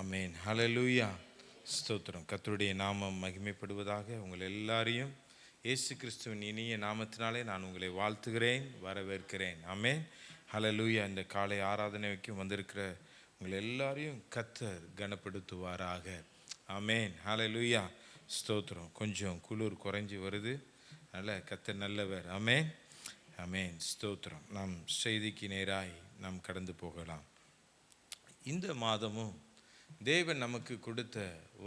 ஆமேன். ஹல்லேலூயா. ஸ்தோத்திரம். கர்த்தருடைய நாமம் மகிமைப்படுவதாக. உங்கள் எல்லாரையும் இயேசு கிறிஸ்துவின் இனிய நாமத்தினாலே நான் உங்களை வாழ்த்துகிறேன், வரவேற்கிறேன். ஆமேன். ஹல்லேலூயா. இந்த காலை ஆராதனைக்கும் வந்திருக்கிற உங்கள் எல்லாரையும் கர்த்தர் கனப்படுத்துவாராக. ஆமேன். ஹல்லேலூயா. ஸ்தோத்திரம். கொஞ்சம் குளிர் குறைஞ்சி வருது, அதனால் கர்த்தர் நல்லவர். ஆமேன். ஆமேன். ஸ்தோத்திரம். நாம் செய்திக்கு நேராய் நாம் கடந்து போகலாம். இந்த மாதமும் தேவன் நமக்கு கொடுத்த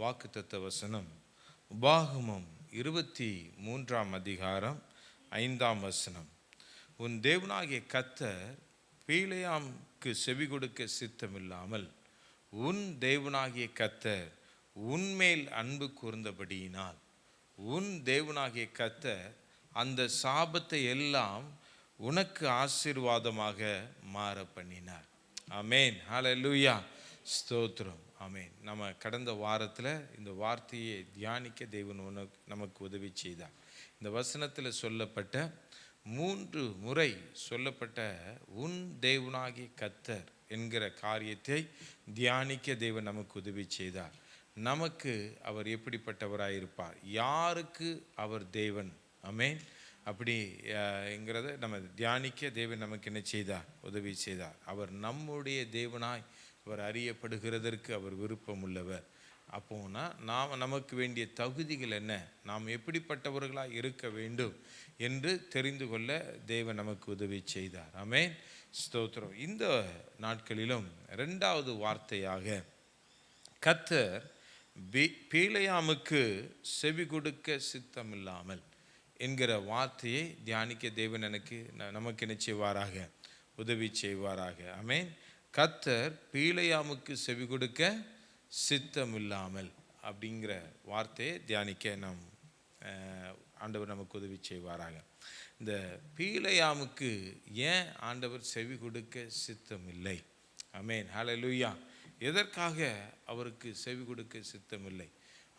வாக்குத்தத்த வசனம் உபாகமம் 23ஆம் அதிகாரம் 5ஆம் வசனம். உன் தேவனாகிய கர்த்தர் பீலேயாமுக்கு செவி கொடுக்க சித்தமில்லாமல் உன் தேவனாகிய கர்த்தர் உன்மேல் அன்பு கூர்ந்தபடியினால் உன் தேவனாகிய கர்த்தர் அந்த சாபத்தை எல்லாம் உனக்கு ஆசீர்வாதமாக மாற பண்ணினார். ஆமேன். ஹல்லேலூயா. ஸ்தோத்திரம். ஆமேன். நம்ம கடந்த வாரத்தில் இந்த வார்த்தையை தியானிக்க தேவன் நமக்கு உதவி செய்தார். இந்த வசனத்தில் சொல்லப்பட்ட 3 முறை சொல்லப்பட்ட உன் தேவனாகிய கர்த்தர் என்கிற காரியத்தை தியானிக்க தேவன் நமக்கு உதவி செய்தார். நமக்கு அவர் எப்படிப்பட்டவராயிருப்பார், யாருக்கு அவர் தேவன், ஆமேன், அப்படிங்கிறத நம்ம தியானிக்க தேவன் நமக்கு என்ன செய்தார், உதவி செய்தார். அவர் நம்முடைய தேவனாய் அவர் அறியப்படுகிறதற்கு அவர் விருப்பம் உள்ளவர். அப்போனா நமக்கு வேண்டிய தகுதிகள் என்ன, நாம் எப்படிப்பட்டவர்களாக இருக்க வேண்டும் என்று தெரிந்து கொள்ள தேவன் நமக்கு உதவி செய்தார். ஆமேன். ஸ்தோத்திரம். இந்த நாட்களிலும் 2வது வார்த்தையாக கர்த்தர் பீலேயாமுக்கு செவி கொடுக்க சித்தமில்லாமல் என்கிற வார்த்தையை தியானிக்க தேவன் நமக்கு என்ன செய்வாராக, உதவி செய்வாராக. ஆமேன். கர்த்தர் பீலேயாமுக்கு செவி கொடுக்க சித்தமில்லாமல் அப்படிங்கிற வார்த்தையை தியானிக்க ஆண்டவர் நமக்கு உதவி செய்வாராக. இந்த பீலேயாமுக்கு ஏன் ஆண்டவர் செவி கொடுக்க சித்தமில்லை? ஆமேன். ஹல்லேலூயா. எதற்காக அவருக்கு செவி கொடுக்க சித்தமில்லை?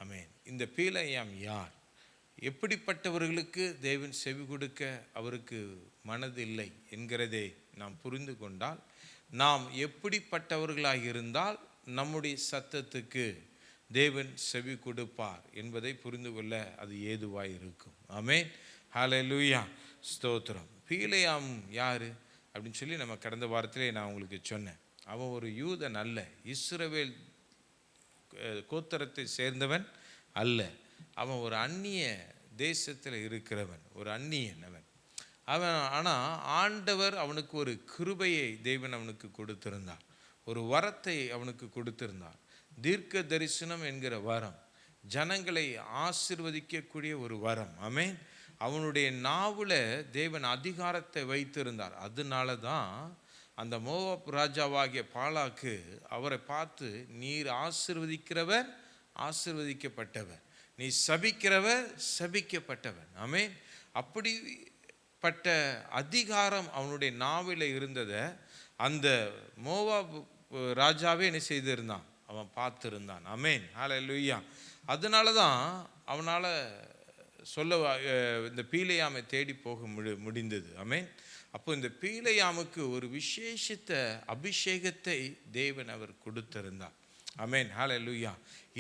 ஆமேன். இந்த பீலேயாம் யார், எப்படிப்பட்டவர்களுக்கு தேவன் செவி கொடுக்க அவருக்கு மனதில்லை என்கிறதை நாம் புரிந்து கொண்டால், நாம் எப்படிப்பட்டவர்களாக இருந்தால் நம்முடைய சத்தத்துக்கு தேவன் செவி கொடுப்பார் என்பதை புரிந்து கொள்ள அது ஏதுவாய் இருக்கும். ஆமேன். ஹல்லேலூயா. ஸ்தோத்திரம். பீலேயாம் யாரு அப்படின்னு சொல்லி நம்ம கடந்த வாரத்திலே நான் உங்களுக்கு சொன்னேன். அவன் ஒரு யூதன் அல்ல, இஸ்ரவேல் கோத்திரத்தை சேர்ந்தவன் அல்ல. அவன் ஒரு அந்நிய தேசத்தில் இருக்கிறவன், ஒரு அந்நியன் அவன். ஆனால் ஆண்டவர் அவனுக்கு ஒரு கிருபையை தேவன் அவனுக்கு கொடுத்திருந்தார், ஒரு வரத்தை அவனுக்கு கொடுத்திருந்தார். தீர்க்க தரிசனம் என்கிற வரம், ஜனங்களை ஆசீர்வதிக்கக்கூடிய ஒரு வரம். ஆமேன். அவனுடைய நாவில் தேவன் அதிகாரத்தை வைத்திருந்தார். அதனால தான் அந்த மோவாப் ராஜாவாகிய பாலாக்கு அவரை பார்த்து, நீர் ஆசீர்வதிக்கிறவர் ஆசீர்வதிக்கப்பட்டவர், நீ சபிக்கிறவர் சபிக்கப்பட்டவன். ஆமேன். அப்படிப்பட்ட அதிகாரம் அவனுடைய நாவில் இருந்ததை அந்த மோவாப் ராஜாவே என்ன செய்திருந்தான், அவன் பார்த்துருந்தான். ஆமேன். ஹல்லேலூயா. அதனால தான் அவனால் இந்த பீலேயாமை தேடி போக முடிந்தது. ஆமேன். அப்போ இந்த பீலேயாமுக்கு ஒரு விசேஷித்த அபிஷேகத்தை தேவன் அவர் கொடுத்திருந்தார். ஆமேன். ஹல்லேலூயா.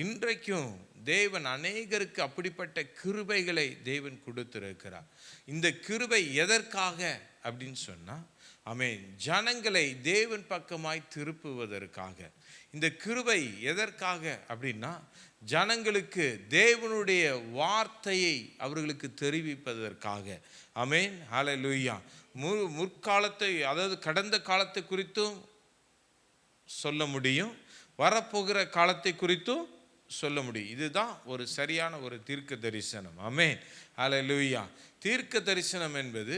இன்றைக்கும் தேவன் அநேகருக்கு அப்படிப்பட்ட கிருபைகளை தேவன் கொடுத்திருக்கிறார். இந்த கிருபை எதற்காக அப்படின்னு சொன்னால், ஆமேன், ஜனங்களை தேவன் பக்கமாய் திருப்புவதற்காக. இந்த கிருபை எதற்காக அப்படின்னா, ஜனங்களுக்கு தேவனுடைய வார்த்தையை அவர்களுக்கு தெரிவிப்பதற்காக. ஆமேன். ஹல்லேலூயா. முற்காலத்தை, அதாவது கடந்த காலத்தை குறித்தும் சொல்ல முடியும், வரப்போகிற காலத்தை குறித்தும் சொல்ல முடியும். இதுதான் ஒரு சரியான ஒரு தீர்க்க தரிசனம். ஆமேன். ஹல்லேலூயா. தீர்க்க தரிசனம் என்பது,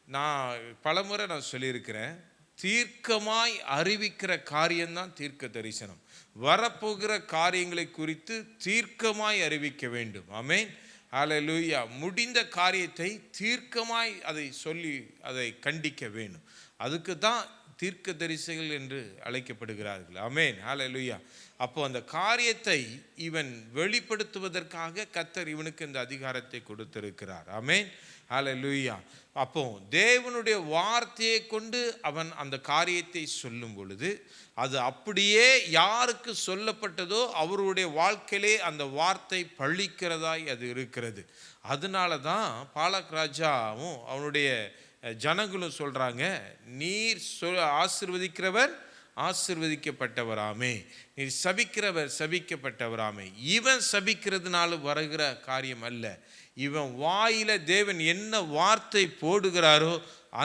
நான் பலமுறை சொல்லியிருக்கிறேன், தீர்க்கமாய் அறிவிக்கிற காரியம்தான் தீர்க்க தரிசனம். வரப்போகிற காரியங்களை குறித்து தீர்க்கமாய் அறிவிக்க வேண்டும். ஆமேன். ஹல்லேலூயா. முடிந்த காரியத்தை தீர்க்கமாய் அதை சொல்லி அதை கண்டிக்க வேண்டும். அதுக்கு தான் தீர்க்கதரிசிகள் என்று அழைக்கப்படுகிறார்கள். ஆமென், ஹல்லேலூயா. அப்போ அந்த காரியத்தை இவன் வெளிப்படுத்துவதற்காக கர்த்தர் இவனுக்கு இந்த அதிகாரத்தை கொடுத்திருக்கிறார். ஆமென், ஹல்லேலூயா. அப்போ தேவனுடைய வார்த்தையை கொண்டு அவன் அந்த காரியத்தை சொல்லும் பொழுது அது அப்படியே யாருக்கு சொல்லப்பட்டதோ அவருடைய வாழ்க்கையிலே அந்த வார்த்தை பழிக்கிறதாய் அது இருக்கிறது. அதனால தான் பாலாக் ராஜாவும் அவனுடைய ஜனங்களும் சொல்றாங்க, நீர் ஆசீர்வதிக்கிறவர் ஆசீர்வதிக்கப்பட்டவராமே, நீர் சபிக்கிறவர் சபிக்கப்பட்டவராமே. இவன் சபிக்கிறதுனால வருகிற காரியம் அல்ல, இவன் வாயில தேவன் என்ன வார்த்தை போடுகிறாரோ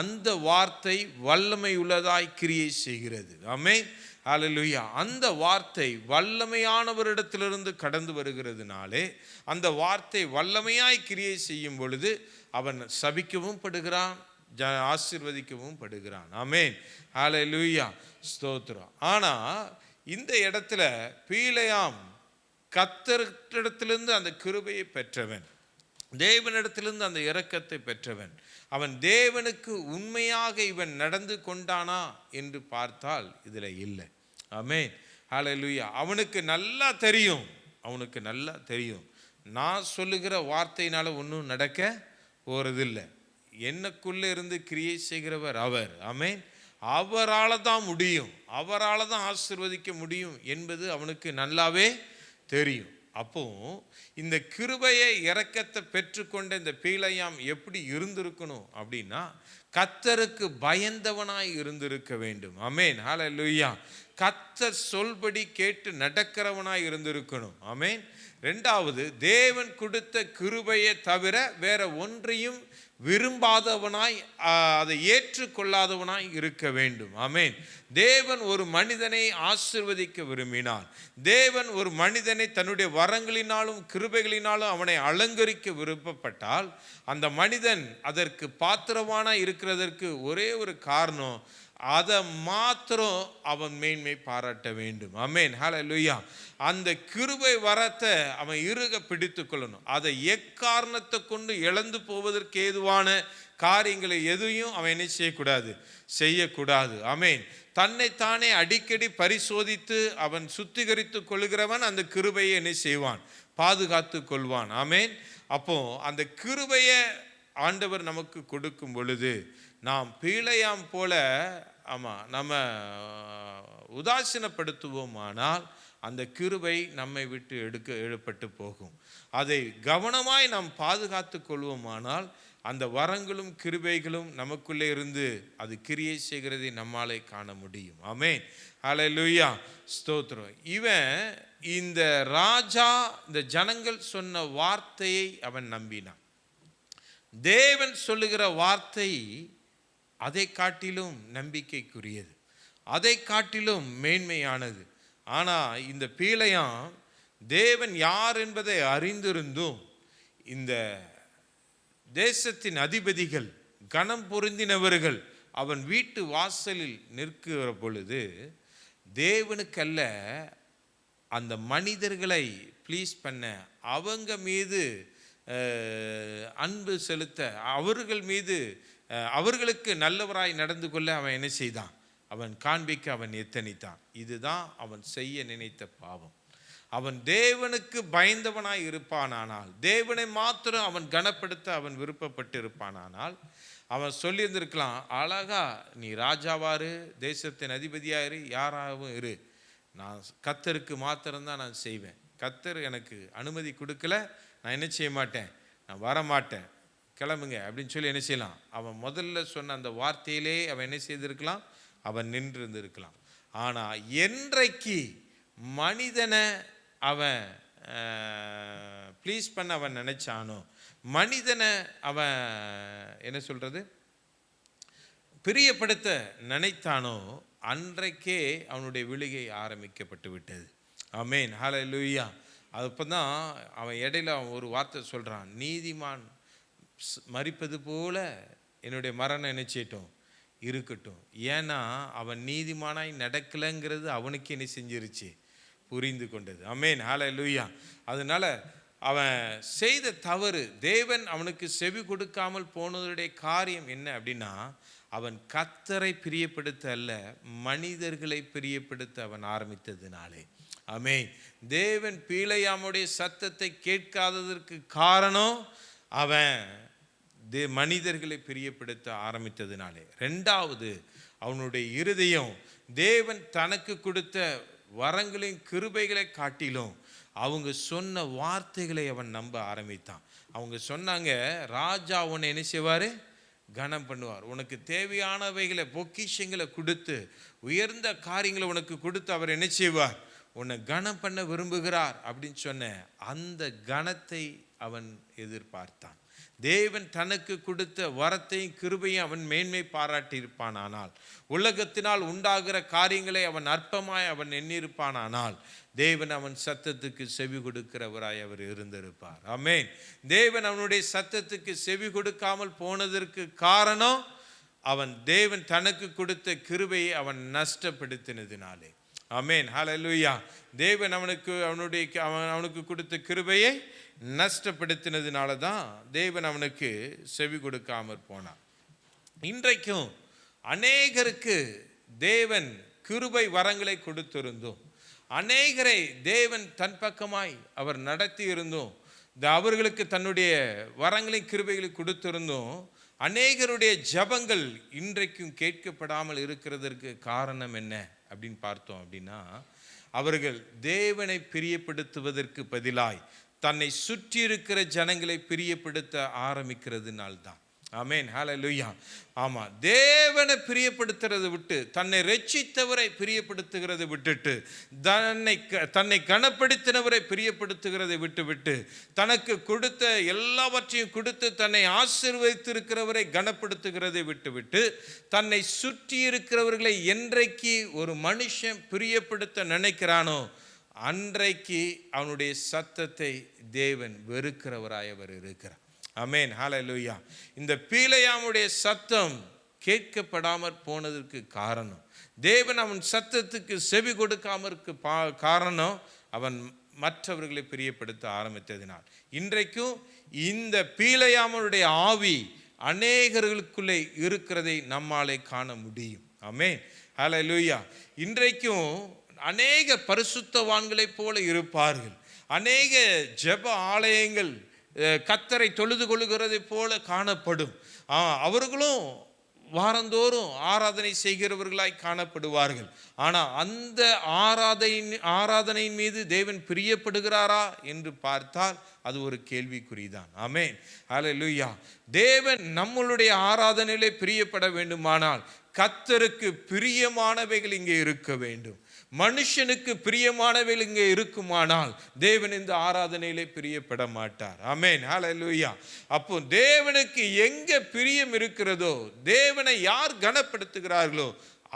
அந்த வார்த்தை வல்லமை உள்ளதாய் கிரியை செய்கிறது. ஆமென், ஹல்லேலூயா. அந்த வார்த்தை வல்லமையானவரிடத்திலிருந்து கடந்து வருகிறதுனாலே அந்த வார்த்தை வல்லமையாய் கிரியை செய்யும் பொழுது அவன் சபிக்கவும் படுகிறான், ஆசீர்வதிக்கவும் படுகிறான். ஆமென், ஹல்லேலூயா, ஸ்தோத்திரம். ஆனா இந்த இடத்துல பீலேயாம் கர்த்தரிடத்திலிருந்து அந்த கிருபையை பெற்றவன், தேவனிடத்திலிருந்து அந்த இரக்கத்தை பெற்றவன். அவன் தேவனுக்கு உண்மையாக இவன் நடந்து கொண்டானா என்று பார்த்தால் இதில் இல்லை. ஆமென், ஹல்லேலூயா. அவனுக்கு நல்லா தெரியும் நான் சொல்லுகிற வார்த்தையினால ஒன்றும் நடக்க போறதில்லை, எனக்குள்ளே இருந்து கிரியை செய்கிறவர் அவர். ஆமென், அவரால் தான் முடியும், அவரால் தான் ஆசீர்வதிக்க முடியும் என்பது அவனுக்கு நல்லாவே தெரியும். அப்போ இந்த கிருபையை இரக்கத்தை பெற்றுக்கொண்ட இந்த பீலேயாம் எப்படி இருந்திருக்கணும் அப்படின்னா கர்த்தருக்கு பயந்தவனாய் இருந்திருக்க வேண்டும். ஆமென், ஹல்லேலூயா. கர்த்தர் சொல்படி கேட்டு நடக்கிறவனாய் இருந்திருக்கணும். ஆமென். ரெண்டாவது, தேவன் கொடுத்த கிருபையை தவிர வேற ஒன்றையும் விரும்பாதவனாய் அதை ஏற்றுக்கொள்ளாதவனாய் இருக்க வேண்டும். ஆமென். தேவன் ஒரு மனிதனை ஆசீர்வதிக்க விரும்பினார், தேவன் ஒரு மனிதனை தன்னுடைய வரங்களினாலும் கிருபைகளினாலும் அவனை அலங்கரிக்க விருப்பப்பட்டால் அந்த மனிதன் அதற்கு பாத்திரவானாய் இருக்கிறதற்கு ஒரே ஒரு காரணம், அதை மாத்திரம் அவன் மேன்மை பாராட்ட வேண்டும். ஆமென், ஹல்லேலூயா. அந்த கிருபை வரத்தை அவன் இறுக பிடித்து கொள்ளணும். அதை எக்காரணத்தை கொண்டு இழந்து போவதற்கு ஏதுவான காரியங்களை எதையும் அவன் என்ன செய்யக்கூடாது. ஆமென். தன்னைத்தானே அடிக்கடி பரிசோதித்து அவன் சுத்திகரித்து கொள்கிறவன் அந்த கிருபையை என்ன செய்வான், பாதுகாத்து கொள்வான். ஆமென். அப்போ அந்த கிருபையை ஆண்டவர் நமக்கு கொடுக்கும் பொழுது நாம் பீலேயாம் போல நம்ம உதாசீனப்படுத்துவோமானால் அந்த கிருபை நம்மை விட்டு எடுப்பட்டு போகும். அதை கவனமாய் நாம் பாதுகாத்து கொள்வோமானால் அந்த வரங்களும் கிருபைகளும் நமக்குள்ளே இருந்து அது கிரியை செய்கிறதை நம்மாலே காண முடியும். ஆமென், ஹல்லேலூயா, ஸ்தோத்திரம். இவன் இந்த ராஜா இந்த ஜனங்கள் சொன்ன வார்த்தையை அவன் நம்பினான். தேவன் சொல்லுகிற வார்த்தை அதை காட்டிலும் நம்பிக்கைக்குரியது, அதை காட்டிலும் மேன்மையானது. ஆனால் இந்த பீலேயாம் தேவன் யார் என்பதை அறிந்திருந்தும் இந்த தேசத்தின் அதிபதிகள் கனம் பொருந்தினவர்கள் அவன் வீட்டு வாசலில் நிற்கிற பொழுது தேவனுக்கல்ல அந்த மனிதர்களை ப்ளீஸ் பண்ண, அவங்க மீது அன்பு செலுத்த, அவர்கள் மீது அவர்களுக்கு நல்லவராய் நடந்து கொள்ள அவன் என்ன செய்தான், அவன் காண்பிக்க அவன் எத்தனித்தான். இதுதான் அவன் செய்ய நினைத்த பாவம். அவன் தேவனுக்கு பயந்தவனாய் இருப்பானானால், தேவனை மாத்திரம் அவன் கனப்படுத்த அவன் விருப்பப்பட்டு இருப்பானானால் அவன் சொல்லியிருந்திருக்கலாம், அழகா நீ ராஜாவாரு, தேசத்தின் அதிபதியாயிரு, யாராகவும் இரு, நான் கர்த்தருக்கு மாத்திரம்தான் நான் செய்வேன், கர்த்தர் எனக்கு அனுமதி கொடுக்கல, நான் என்ன செய்ய மாட்டேன், நான் வரமாட்டேன், கிளம்புங்க அப்படின்னு சொல்லி என்ன செய்யலாம். அவன் முதல்ல சொன்ன அந்த வார்த்தையிலே அவன் என்ன செய்திருக்கலாம், அவன் நின்று இருந்திருக்கலாம். ஆனால் என்றைக்கு மனிதனை அவன் ப்ளீஸ் பண்ண அவன் நினைச்சானோ, மனிதனை அவன் என்ன சொல்றது பிரியப்படுத்த நினைத்தானோ, அன்றைக்கே அவனுடைய விழுகை ஆரம்பிக்கப்பட்டு விட்டது. ஆமென், ஹல்லேலூயா. அப்பதான் அவன் இடையில அவன் ஒரு வார்த்தை சொல்றான், நீதிமான் மரிப்பது போல என்னுடைய மரணம் என்ன செய்யட்டும், இருக்கட்டும். ஏன்னா அவன் நீதிமானாய் நடக்கலைங்கிறது அவனுக்கு என்ன செஞ்சிருச்சு, புரிந்து கொண்டது. ஆமென், ஹல்லேலூயா. அதனால அவன் செய்த தவறு, தேவன் அவனுக்கு செவி கொடுக்காமல் போனதுடைய காரியம் என்ன அப்படின்னா, அவன் கர்த்தரை பிரியப்படுத்த அல்ல, மனிதர்களை பிரியப்படுத்த அவன் ஆரம்பித்ததினாலே. ஆமென். தேவன் பிலேயாமுடைய சத்தத்தை கேட்காததற்கு காரணம் அவன் மனிதர்களை பிரியப்படுத்த ஆரம்பித்ததினாலே. ரெண்டாவது, அவனுடைய இருதயம் தேவன் தனக்கு கொடுத்த வரங்களையும் கிருபைகளை காட்டிலும் அவங்க சொன்ன வார்த்தைகளை அவன் நம்ப ஆரம்பித்தான். அவங்க சொன்னாங்க, ராஜா உன்னை என்ன செய்வார்? கனம் பண்ணுவார். உனக்கு தேவையானவைகளை பொக்கிஷங்களை கொடுத்து உயர்ந்த காரியங்களை உனக்கு கொடுத்து அவர் என்ன செய்வார்? உன்னை கனம் பண்ண விரும்புகிறார் அப்படின்னு சொன்ன அந்த கனத்தை அவன் எதிர்பார்த்தான். தேவன் தனக்கு கொடுத்த வரத்தையும் கிருபையும் அவன் மேன்மை பாராட்டியிருப்பானால், உலகத்தினால் உண்டாகிற காரியங்களை அவன் அற்பமாய் அவன் எண்ணியிருப்பானால், தேவன் அவன் சத்தத்துக்கு செவி கொடுக்கிறவராய் அவர் இருந்திருப்பார். ஆமென். தேவன் அவனுடைய சத்தத்துக்கு செவி கொடுக்காமல் போனதற்கு காரணம் அவன் தேவன் தனக்கு கொடுத்த கிருபையை அவன் நஷ்டப்படுத்தினதினாலே. ஆமென். ஹல்லேலூயா. தேவன் அவனுக்கு கொடுத்த கிருபையை நஷ்டப்படுத்தினதுனால தான் தேவன் அவனுக்கு செவி கொடுக்காமற் போனான். இன்றைக்கும் அநேகருக்கு தேவன் கிருபை வரங்களை கொடுத்திருந்தோம், அநேகரை தேவன் தன் பக்கமாய் அவர் நடத்தி இருந்தோம், அவர்களுக்கு தன்னுடைய வரங்களை கிருபைகளை கொடுத்திருந்தோம். அநேகருடைய ஜபங்கள் இன்றைக்கும் கேட்கப்படாமல் இருக்கிறதற்கு காரணம் என்ன அப்படின்னு பார்த்தோம் அப்படின்னா, அவர்கள் தேவனை பிரியப்படுத்துவதற்கு பதிலாய் தன்னை சுற்றி இருக்கிற ஜனங்களை பிரியப்படுத்த ஆரம்பிக்கிறதுனால்தான். ஆமென். ஹல்லேலூயா. ஆமா, தேவனை பிரியப்படுத்துறதை விட்டு தன்னை ரட்சித்தவரை பிரியப்படுத்துகிறதை விட்டுட்டு, தன்னை கனப்படுத்தினவரை பிரியப்படுத்துகிறதை விட்டு தனக்கு கொடுத்த எல்லாவற்றையும் கொடுத்து தன்னை ஆசீர்வதித்திருக்கிறவரை கனப்படுத்துகிறதை விட்டு தன்னை சுற்றி இருக்கிறவர்களை என்றைக்கு ஒரு மனுஷன் பிரியப்படுத்த நினைக்கிறானோ அன்றைக்கு அவனுடைய சத்தத்தை தேவன் வெறுக்கிறவராய் அவர் இருக்கிறார். ஆமென். ஹல்லேலூயா. இந்த பிலேயாமுடைய சத்தம் கேட்கப்படாமற் போனதற்கு காரணம், தேவன் அவன் சத்தத்துக்கு செவி கொடுக்காமற்கு காரணம் அவன் மற்றவர்களை பிரியப்படுத்த ஆரம்பித்ததினால். இன்றைக்கும் இந்த பிலேயாமுடைய ஆவி அநேகர்களுக்குள்ளே இருக்கிறதை நம்மாலே காண முடியும். ஆமென். ஹல்லேலூயா. இன்றைக்கும் அநேக பரிசுத்தவான்களைப் போல இருப்பார்கள், அநேக ஜெப ஆலயங்கள் கர்த்தரை தொழுது கொள்ளுகிறதை போல காணப்படும். அவர்களும் வாரந்தோறும் ஆராதனை செய்கிறவர்களாய் காணப்படுவார்கள். ஆனால் அந்த ஆராதனையின் மீது தேவன் பிரியப்படுகிறாரா என்று பார்த்தால் அது ஒரு கேள்விக்குறிதான். ஆமென். ஹல்லேலூயா. தேவன் நம்மளுடைய ஆராதனையிலே பிரியப்பட வேண்டுமானால் கர்த்தருக்கு பிரியமானவைகள் இங்கே இருக்க வேண்டும். மனுஷனுக்கு பிரியமானவைகள் இங்கே இருக்குமானால் தேவன் இந்த ஆராதனையிலே பிரியப்பட மாட்டார். ஆமென். ஹல்லேலூயா. அப்போ தேவனுக்கு எங்க பிரியம் இருக்கிறதோ, தேவனை யார் கனப்படுத்துகிறார்களோ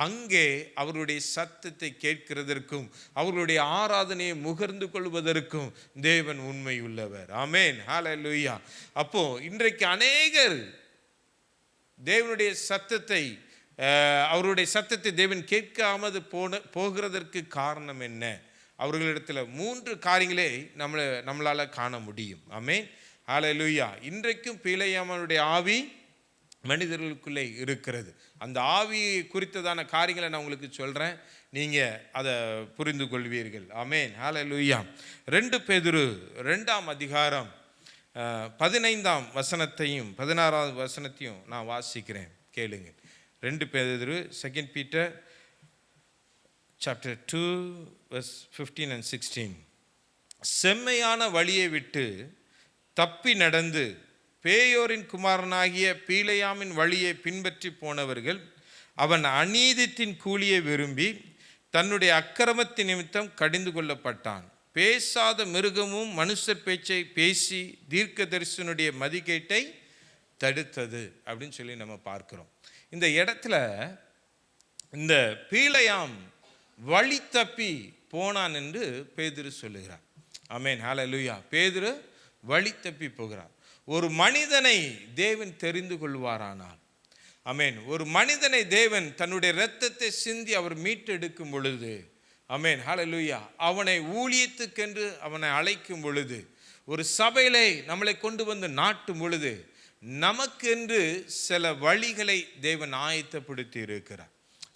அங்கே அவர்களுடைய சத்தத்தை கேட்கிறதற்கும் அவர்களுடைய ஆராதனையை முகர்ந்து கொள்வதற்கும் தேவன் உண்மை உள்ளவர். ஆமென். ஹல்லேலூயா. அப்போ இன்றைக்கு அநேகர் தேவனுடைய சத்தத்தை அவருடைய சத்தத்தை தேவன் கேட்காமல் போகிறதற்கு காரணம் என்ன? அவர்களிடத்தில் 3 காரியங்களே நம்மளால் காண முடியும். ஆமென். ஹல்லேலூயா. இன்றைக்கும் பிலேயாமுடைய ஆவி மனிதர்களுக்குள்ளே இருக்கிறது. அந்த ஆவி குறித்ததான காரியங்களை நான் உங்களுக்கு சொல்கிறேன், நீங்கள் அதை புரிந்து கொள்வீர்கள். ஆமென். ஹல்லேலூயா. 2 பேதுரு 2ஆம் அதிகாரம் 15ஆம் வசனத்தையும் 16ஆவது வசனத்தையும் நான் வாசிக்கிறேன், கேளுங்க. 2 பேதுரு 2 Peter chapter 2 verse 15 and 16. செம்மையான வழியை விட்டு தப்பி நடந்து பேயோரின் குமாரனாகிய பிலேயாமின் வழியை பின்பற்றி போனவர்கள் அவன் அநீதித்தின் கூலியை விரும்பி தன்னுடைய அக்கிரமத்தின் நிமித்தம் கடிந்து கொள்ளப்பட்டான். பேசாத மிருகமும் மனுஷர் பேச்சை பேசி தீர்க்க தரிசனுடைய மதிகேட்டை தடுத்தது அப்படின்னு சொல்லி நம்ம பார்க்கிறோம். இந்த இடத்துல இந்த பிலேயாம் வழி தப்பி போனான் என்று பேதுரு சொல்லுகிறார். ஆமென். ஹல்லேலூயா. பேதுரு வழி தப்பி போகிறார். ஒரு மனிதனை தேவன் தெரிந்து கொள்வாரானால், ஆமென், ஒரு மனிதனை தேவன் தன்னுடைய இரத்தத்தை சிந்தி அவர் மீட்டெடுக்கும் பொழுது, ஆமென், ஹல்லேலூயா, அவனை ஊழியத்துக்கென்று அவனை அழைக்கும் பொழுது, ஒரு சபையிலே நம்மளை கொண்டு வந்து நாட்டும் பொழுது, நமக்கென்று சில வழிகளை தேவன் ஆயத்தப்படுத்தி இருக்கிறார்.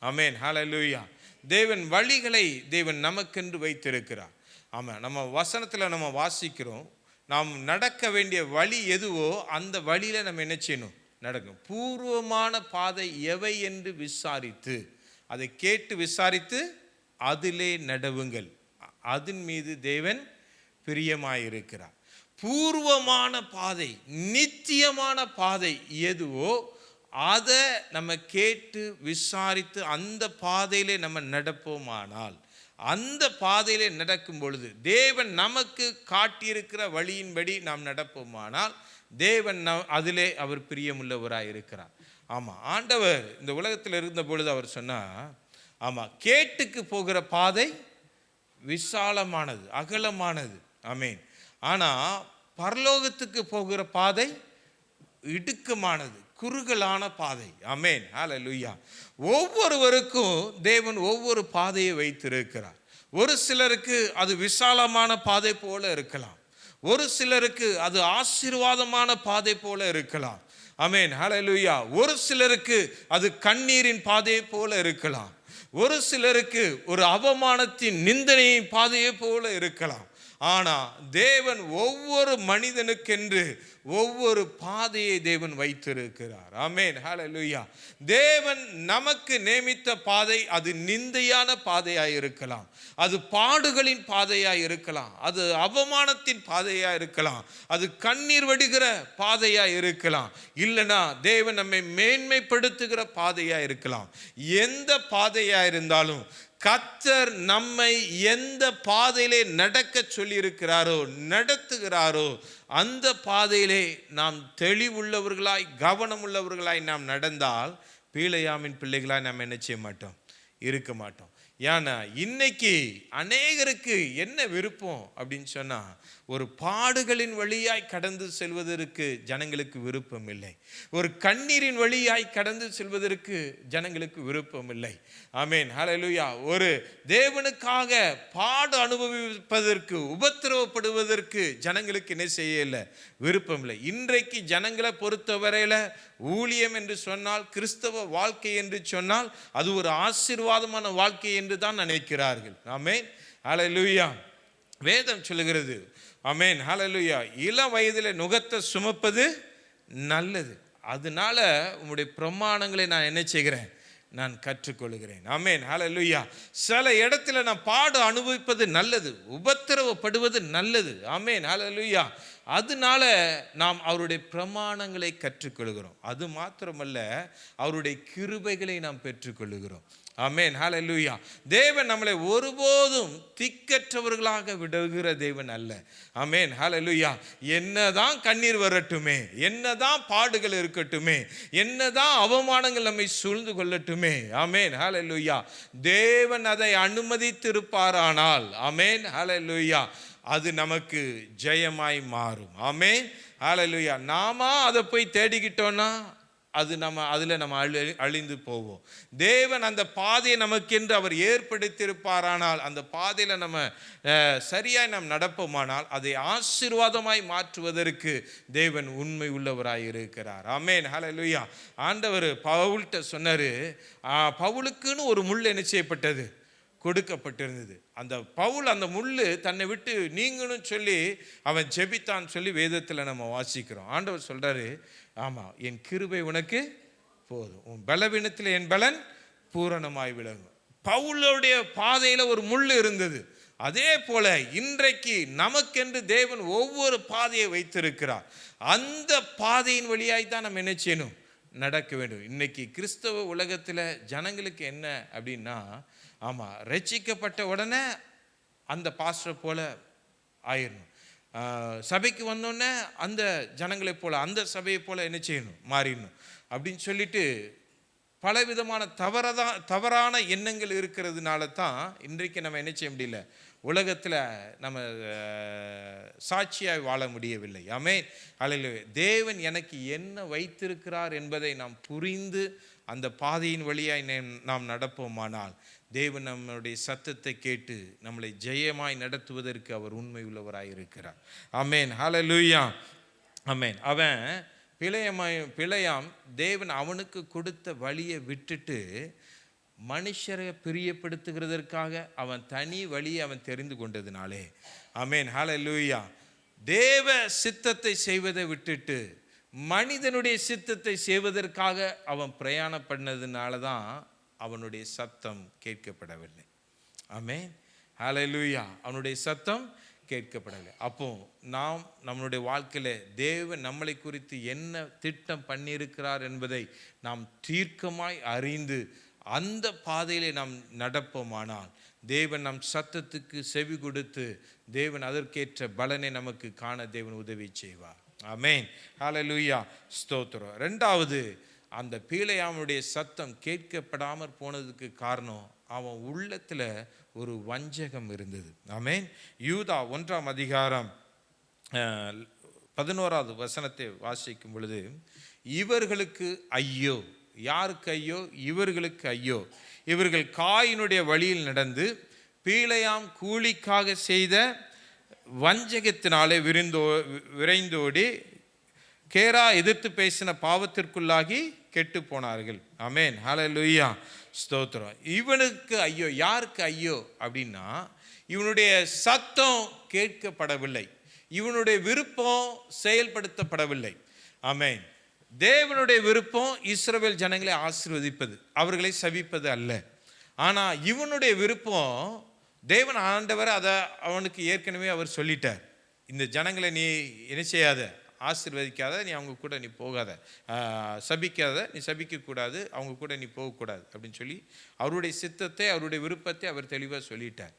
ஆமென், ஹல்லேலூயா. தேவன் வழிகளை தேவன் நமக்கென்று வைத்திருக்கிறார். ஆமாம், நம்ம வசனத்தில் நம்ம வாசிக்கிறோம், நாம் நடக்க வேண்டிய வழி எதுவோ அந்த வழியில் நம்ம என்ன செய்யணும்? நடக்கும். பூர்வமான பாதை எவை என்று விசாரித்து, அதை கேட்டு விசாரித்து அதிலே நடவுங்கள், அதன் மீது தேவன் பிரியமாயிருக்கிறார். பூர்வமான பாதை, நித்தியமான பாதை எதுவோ அதை நம்ம கேட்டு விசாரித்து அந்த பாதையிலே நம்ம நடப்போமானால், அந்த பாதையிலே நடக்கும் பொழுது தேவன் நமக்கு காட்டியிருக்கிற வழியின்படி நாம் நடப்போமானால் தேவன் அதிலே அவர் பிரியமுள்ளவராக இருக்கிறார். ஆமாம், ஆண்டவர் இந்த உலகத்தில் இருந்த பொழுது அவர் சொன்னார், ஆமாம், கேட்டுக்கு போகிற பாதை விசாலமானது, அகலமானது. ஆமென். ஆனால் பரலோகத்துக்கு போகிற பாதை இடுக்கமானது, குறுகலான பாதை. ஆமென், ஹல்லேலூயா. ஒவ்வொருவருக்கும் தேவன் ஒவ்வொரு பாதையை வைத்திருக்கிறார். ஒரு சிலருக்கு அது விசாலமான பாதை போல இருக்கலாம், ஒரு சிலருக்கு அது ஆசீர்வாதமான பாதை போல இருக்கலாம். ஆமென், ஹல்லேலூயா. ஒரு சிலருக்கு அது கண்ணீரின் பாதை போல இருக்கலாம், ஒரு சிலருக்கு ஒரு அவமானத்தின் நிந்தனையின் பாதையை போல இருக்கலாம். ஆனால் தேவன் ஒவ்வொரு மனிதனுக்கென்று ஒவ்வொரு பாதையை தேவன் வைத்திருக்கிறார். ஆமென், ஹல்லேலூயா. தேவன் நமக்கு நியமித்த பாதை அது நிந்தையான பாதையாக இருக்கலாம், அது பாடுகளின் பாதையாக இருக்கலாம், அது அவமானத்தின் பாதையாக இருக்கலாம், அது கண்ணீர் வடிகிற பாதையாக இருக்கலாம், இல்லைனா தேவன் நம்மை மேன்மைப்படுத்துகிற பாதையாக இருக்கலாம். எந்த பாதையாக இருந்தாலும் கர்த்தர் நம்மை எந்த பாதையிலே நடக்க சொல்லியிருக்கிறாரோ, நடத்துகிறாரோ, அந்த பாதையிலே நாம் தெளிவுள்ளவர்களாய், கவனமுள்ளவர்களாய் நாம் நடந்தால் பீலையாமின் பிள்ளைகளாய் நாம் என்ன செய்ய மாட்டோம்? இருக்க மாட்டோம். ஏன்னா இன்னைக்கு அநேகருக்கு என்ன விருப்பம் அப்படின்னு சொன்னால், ஒரு பாடுகளின் வழியாய் கடந்து செல்வதற்கு ஜனங்களுக்கு விருப்பம் இல்லை, ஒரு கண்ணீரின் வழியாய் கடந்து செல்வதற்கு ஜனங்களுக்கு விருப்பம் இல்லை. ஆமென், ஹல்லேலூயா. ஒரு தேவனுக்காக பாடு அனுபவிப்பதற்கு, உபத்திரவப்படுவதற்கு ஜனங்களுக்கு என்ன செய்யல? விருப்பம் இல்லை. இன்றைக்கு ஜனங்களை பொறுத்தவரையில் ஊழியம் என்று சொன்னால், கிறிஸ்தவ வாழ்க்கை என்று சொன்னால் அது ஒரு ஆசீர்வாதமான வாழ்க்கை என்று தான் நினைக்கிறார்கள். ஆமென், ஹல்லேலூயா. வேதம் சொல்லுகிறது, ஆமென், ஹல்லேலூயா, இளம் வயதில் நுகத்தை சுமப்பது நல்லது, அதனால உங்களுடைய பிரமாணங்களை நான் என்ன செய்கிறேன்? நான் கற்றுக்கொள்கிறேன். ஆமென், ஹல்லேலூயா. சில இடத்துல நான் பாடு அனுபவிப்பது நல்லது, உபத்திரவப்படுவது நல்லது. ஆமென், ஹல்லேலூயா. அதனால நாம் அவருடைய பிரமாணங்களை கற்றுக்கொள்கிறோம். அது மாத்திரமல்ல, அவருடைய கிருபைகளை நாம் பெற்றுக்கொள்கிறோம். ஆமென், ஹல்லேலூயா. தேவன் நம்மளை ஒருபோதும் திக்கற்றவர்களாக விடுகிற தேவன் அல்ல. ஆமென், ஹல்லேலூயா. என்னதான் கண்ணீர் வரட்டுமே, என்னதான் பாடுகள் இருக்கட்டுமே, என்னதான் அவமானங்கள் நம்மை சூழ்ந்து கொள்ளட்டுமே, ஆமென், ஹல்லேலூயா, தேவன் அதை அனுமதித்திருப்பாரானால், ஆமென், ஹல்லேலூயா, அது நமக்கு ஜெயமாய் மாறும். ஆமென், ஹல்லேலூயா. நாம அதை போய் தேடிக்கிட்டோன்னா அது அதில் நம்ம அழிந்து போவோம். தேவன் அந்த பாதையை நமக்கென்று அவர் ஏற்படுத்தியிருப்பாரானால், அந்த பாதையில் நம்ம சரியாய் நாம் நடப்போமானால் அதை ஆசீர்வாதமாய் மாற்றுவதற்கு தேவன் உண்மை உள்ளவராய் இருக்கிறார். ஆமென், ஹல்லேலூயா. ஆண்டவர் பவுல்கிட்ட சொன்னார், பவுலுக்குன்னு ஒரு முள் என்ன செய்யப்பட்டது? கொடுக்கப்பட்டிருந்தது. அந்த பவுல் அந்த முள்ளு தன்னை விட்டு நீங்கணும் சொல்லி அவன் ஜெபித்தான் சொல்லி வேதத்தில் நம்ம வாசிக்கிறோம். ஆண்டவர் சொல்றாரு, ஆமாம், என் கிருபை உனக்கு போதும், உன் பலவீனத்தில் என் பலன் பூரணமாய் விளங்கும். பவுலுடைய பாதையில் ஒரு முள் இருந்தது. அதே போல இன்றைக்கு நமக்கென்று தேவன் ஒவ்வொரு பாதையை வைத்திருக்கிறார். அந்த பாதையின் வழியாய் தான் நம்ம என்ன செய்யணும்? நடக்க வேண்டும். இன்னைக்கு கிறிஸ்தவ உலகத்தில் ஜனங்களுக்கு என்ன அப்படின்னா, ஆமாம், ரட்சிக்கப்பட்ட உடனே அந்த பாஸ்டர் போல ஆயிடணும், சபைக்கு வந்தோடனே அந்த ஜனங்களை போல, அந்த சபையை போல என்ன செய்யணும்? மாறிடணும் அப்படின்னு சொல்லிட்டு பலவிதமான தவறான எண்ணங்கள் இருக்கிறதுனால தான் இன்றைக்கு நம்ம என்ன செய்ய முடியல? உலகத்தில் நம்ம சாட்சியாய் வாழ முடியவில்லை. ஆமென், ஹல்லேலூயா. தேவன் எனக்கு என்ன வைத்திருக்கிறார் என்பதை நாம் புரிந்து அந்த பாதையின் வழியாய் நாம் நடப்போமானால் தேவன் நம்முடைய சத்தத்தை கேட்டு நம்மளை ஜெயமாய் நடத்துவதற்கு அவர் உண்மை உள்ளவராய் இருக்கிறார். ஆமென், ஹல்லேலூயா. ஆமென். அவன் பிழையாம் தேவன் அவனுக்கு கொடுத்த வழியை விட்டுட்டு மனுஷரை பிரியப்படுத்துகிறதற்காக அவன் தனி வழியை அவன் தெரிந்து கொண்டதுனாலே, ஆமென், ஹல்லேலூயா, தேவ சித்தத்தை செய்வதை விட்டுட்டு மனிதனுடைய சித்தத்தை செய்வதற்காக அவன் பிரயாணம் பண்ணதுனால தான் அவனுடைய சத்தம் கேட்கப்படவில்லை. ஆமென், ஹல்லேலூயா, அவனுடைய சத்தம் கேட்கப்படவில்லை. அப்போ நாம் நம்மளுடைய வாழ்க்கையில் தேவன் நம்மளை குறித்து என்ன திட்டம் பண்ணியிருக்கிறார் என்பதை நாம் தீர்க்கமாய் அறிந்து அந்த பாதையிலே நாம் நடப்போமானால் தேவன் நம் சத்தத்துக்கு செவி கொடுத்து தேவன் அதற்கேற்ற பலனை நமக்கு காண தேவன் உதவி செய்வார். ஆமென், ஹல்லேலூயா, ஸ்தோத்திரம். ரெண்டாவது, அந்த பீலேயாமுடைய சத்தம் கேட்கப்படாமற் போனதுக்கு காரணம் அவன் உள்ளத்தில் ஒரு வஞ்சகம் இருந்தது. ஆமென். யூதா 1ஆம் அதிகாரம் 11வது வசனத்தை வாசிக்கும் பொழுது, இவர்களுக்கு ஐயோ, யாருக்கு ஐயோ? இவர்களுக்கு ஐயோ, இவர்கள் காயினுடைய வழியில் நடந்து பீலேயாம் கூலிக்காக செய்த வஞ்சகத்தினாலே விரைந்தோடி கேரா எதிர்த்து பேசின பாவத்திற்குள்ளாகி கெட்டு போனார்கள். ஆமென், ஹல்லேலூயா, ஸ்தோத்திரம். இவனுக்கு ஐயோ. யாருக்கு ஐயோ அப்படின்னா, இவனுடைய சத்தம் கேட்கப்படவில்லை, இவனுடைய விருப்பம் செயல்படுத்தப்படவில்லை. ஆமென். தேவனுடைய விருப்பம் இஸ்ரவேல் ஜனங்களை ஆசீர்வதிப்பது, அவர்களை சபிப்பது அல்ல. ஆனால் இவனுடைய விருப்பம், தேவன் ஆண்டவர் அதை அவனுக்கு ஏற்கனவே அவர் சொல்லிட்டார், இந்த ஜனங்களை நீ என்ன செய்யாத, ஆசீர்வதிக்காத, நீ அவங்க கூட நீ போகாத, சபிக்காத, நீ சபிக்கக்கூடாது, அவங்க கூட நீ போகக்கூடாது அப்படின்னு சொல்லி அவருடைய சித்தத்தை, அவருடைய விருப்பத்தை அவர் தெளிவாக சொல்லிட்டார்.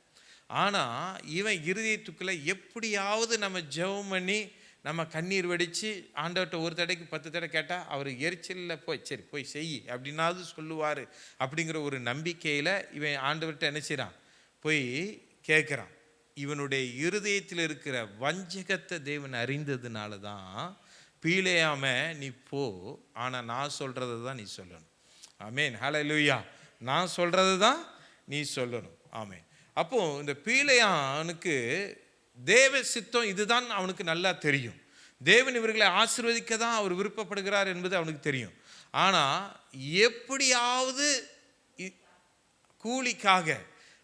ஆனால் இவன் இருதயத்துக்குள்ளே எப்படியாவது நம்ம ஜெபம் பண்ணி நம்ம கண்ணீர் வடித்து ஆண்டவர்கிட்ட ஒரு தடைக்கு 10 தடவை கேட்டால் அவர் எரிச்சலில் போய் சரி போய் செய் அப்படின்னாவது சொல்லுவார் அப்படிங்கிற ஒரு நம்பிக்கையில் இவன் ஆண்டவர்கிட்ட என்ன செய்கிறான், போய் கேட்குறான். இவனுடைய இருதயத்தில் இருக்கிற வஞ்சகத்தை தேவன் அறிந்ததுனால தான் பீலேயாம நீ போ, ஆனால் நான் சொல்கிறது தான் நீ சொல்லணும். ஆமென், ஹல்லேலூயா, நான் சொல்கிறது தான் நீ சொல்லணும். ஆமென். அப்போது இந்த பீலேயானுக்கு தேவ சித்தம் இதுதான் அவனுக்கு நல்லா தெரியும். தேவன் இவர்களை ஆசீர்வதிக்க தான் அவர் விருப்பப்படுகிறார் என்பது அவனுக்கு தெரியும். ஆனால் எப்படியாவது கூலிக்காக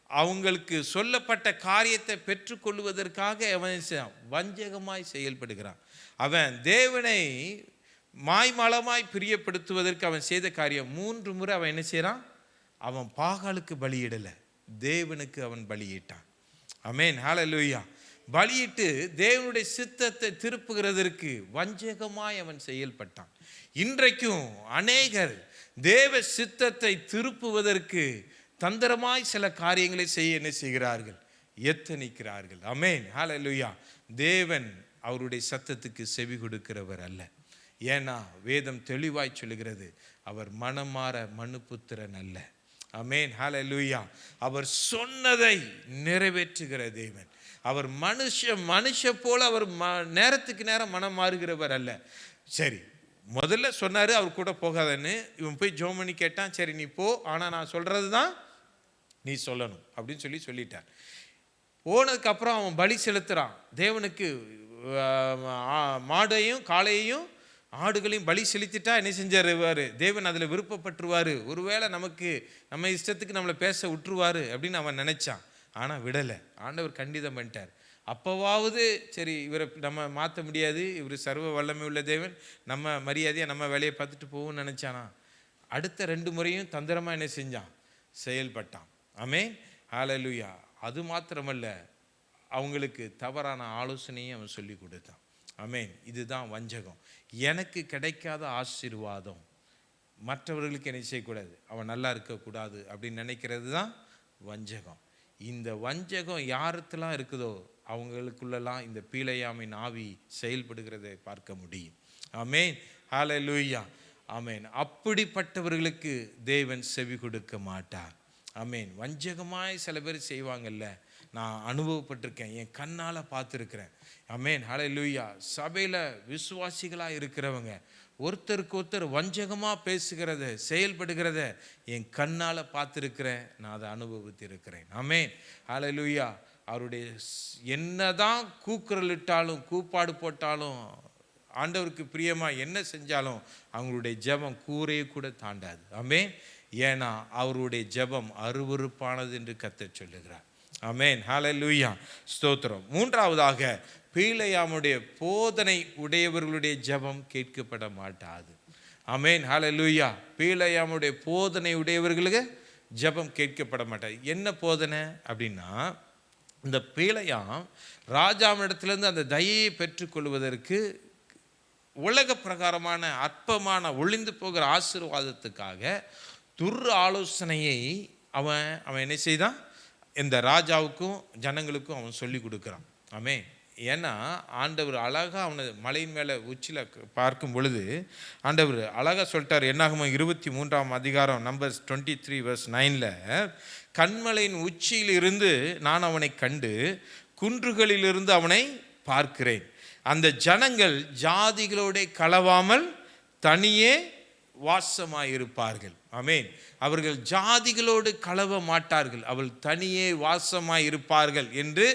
அவங்களுக்கு சொல்லப்பட்ட காரியத்தை பெற்றுக்கொள்வதற்காக அவன் வஞ்சகமாய் செயல்படுகிறான். அவன் தேவனை மாய்மலமாய் பிரியப்படுத்துவதற்கு அவன் செய்த காரியம் 3 முறை அவன் என்ன செய்கிறான், அவன் பாகாலுக்கு பலியிடலை, தேவனுக்கு அவன் பலியிட்டான். ஆமென், ஹல்லேலூயா. பலியிட்டு தேவனுடைய சித்தத்தை திருப்புகிறதற்கு வஞ்சகமாய் அவன் செயல்பட்டான். இன்றைக்கும் அநேகர் தேவ சித்தத்தை திருப்புவதற்கு தந்திரமாய் சில காரியங்களை செய்ய என்ன செய்கிறார்கள், எத்தனிக்கிறார்கள். ஆமென், ஹல்லேலூயா. தேவன் அவருடைய சத்தத்துக்கு செவி கொடுக்கிறவர் அல்ல. ஏன்னா வேதம் தெளிவாய் சொல்லுகிறது, அவர் மனமாற மனுபுத்திரன் அல்ல. ஆமென், ஹல்லேலூயா. அவர் சொன்னதை நிறைவேற்றுகிற தேவன். அவர் மனுஷ போல அவர் நேரத்துக்கு நேரம் மனம் மாறுகிறவர் அல்ல. சரி, முதல்ல சொன்னார் அவர் கூட போகாதன்னு, இவன் போய் ஜெபம் பண்ணி கேட்டான், சரி நீ போ, ஆனால் நான் சொல்கிறது தான் நீ சொல்லணும் அப்படின்னு சொல்லிட்டார். போனதுக்கப்புறம் அவன் பலி செலுத்துகிறான் தேவனுக்கு. மாடையும் காளையையும் ஆடுகளையும் பலி செலுத்திட்டா என்ன செஞ்சாருவார், தேவன் அதில் விருப்பப்பட்டுருவார், ஒருவேளை நமக்கு நம்ம இஷ்டத்துக்கு நம்மளை பேச விட்டுருவார் அப்படின்னு அவன் நினச்சான். ஆனால் விடலை, ஆண்டவர் கண்டிதம் பண்ணிட்டார். அப்போவாவது சரி இவரை நம்ம மாற்ற முடியாது, இவர் சர்வ வல்லமை உள்ள தேவன், நம்ம மரியாதையாக நம்ம வேலையை பார்த்துட்டு போவோம்னு நினச்சானா. அடுத்த 2 முறையும் தந்திரமாக என்ன செஞ்சான், செயல்பட்டான். ஆமென், ஹல்லேலூயா. அது மாத்திரமல்ல, அவங்களுக்கு தவறான ஆலோசனையும் அவன் சொல்லி கொடுத்தான். ஆமென். இதுதான் வஞ்சகம். எனக்கு கிடைக்காத ஆசீர்வாதம் மற்றவர்களுக்கு என்ன செய்யக்கூடாது, அவன் நல்லா இருக்கக்கூடாது அப்படின்னு நினைக்கிறது தான் வஞ்சகம். இந்த வஞ்சகம் யாருக்கெல்லாம் இருக்குதோ அவங்களுக்குள்ளெல்லாம் இந்த பீலேயாமின் ஆவி செயல்படுகிறதை பார்க்க முடியும். ஆமென், ஹல்லேலூயா. ஆமென். அப்படிப்பட்டவர்களுக்கு தேவன் செவி கொடுக்க மாட்டார். ஆமென். வஞ்சகமாய் சில பேர் செய்வாங்கல்ல, நான் அனுபவப்பட்டிருக்கேன், என் கண்ணால் பார்த்துருக்கிறேன். ஆமென், ஹல்லேலூயா. சபையில் விசுவாசிகளாக இருக்கிறவங்க ஒருத்தருக்கு ஒருத்தர் வஞ்சகமாக பேசுகிறத செயல்படுகிறத என் கண்ணால் பார்த்துருக்கிறேன், நான் அதை அனுபவித்திருக்கிறேன். ஆமென், ஹல்லேலூயா. அவருடைய என்னதான் கூக்குரலிட்டாலும் கூப்பாடு போட்டாலும் ஆண்டவருக்கு பிரியமாக என்ன செஞ்சாலும் அவங்களுடைய ஜெபம் கூரையை கூட தாண்டாது. ஆமென். ஏன்னா அவருடைய ஜெபம் அருவருப்பானது என்று கர்த்தர் சொல்லுகிறார். ஆமென். ஹல்லேலூயா, ஸ்தோத்திரம். மூன்றாவதாக, பீலேயாமுடைய போதனை உடையவர்களுடைய ஜெபம் கேட்கப்பட மாட்டாது. ஆமென். ஹல்லேலூயா. பீலேயாமுடைய போதனை உடையவர்களுக்கு ஜெபம் கேட்கப்பட மாட்டாது. என்ன போதனை அப்படின்னா, இந்த பீலேயாம் ராஜாவிடத்திலிருந்து அந்த தயையை பெற்றுக்கொள்வதற்கு உலக பிரகாரமான அற்பமான ஒளிந்து போகிற ஆசீர்வாதத்துக்காக ஆலோசனையை அவன் என்ன செய்தான், இந்த ராஜாவுக்கும் ஜனங்களுக்கும் அவன் சொல்லி கொடுக்குறான். ஆமென். ஏன்னா ஆண்டவர் அழகாக அவனை மலையின் மேலே உச்சியில் பார்க்கும் பொழுது ஆண்டவர் அழகாக சொல்லிட்டார். என்னாகுமோ 23 நம்பர்ஸ் 23:9, கண்மலையின் உச்சியில் இருந்து நான் அவனை கண்டு குன்றுகளிலிருந்து அவனை பார்க்கிறேன். அந்த ஜனங்கள் ஜாதிகளோட கலவாமல் தனியே வாசமாயிருப்பார்கள். ஆமென். அவர்கள் ஜாதிகளோடு கலவ மாட்டார்கள், அவள் தனியே வாசமாயிருப்பார்கள் என்று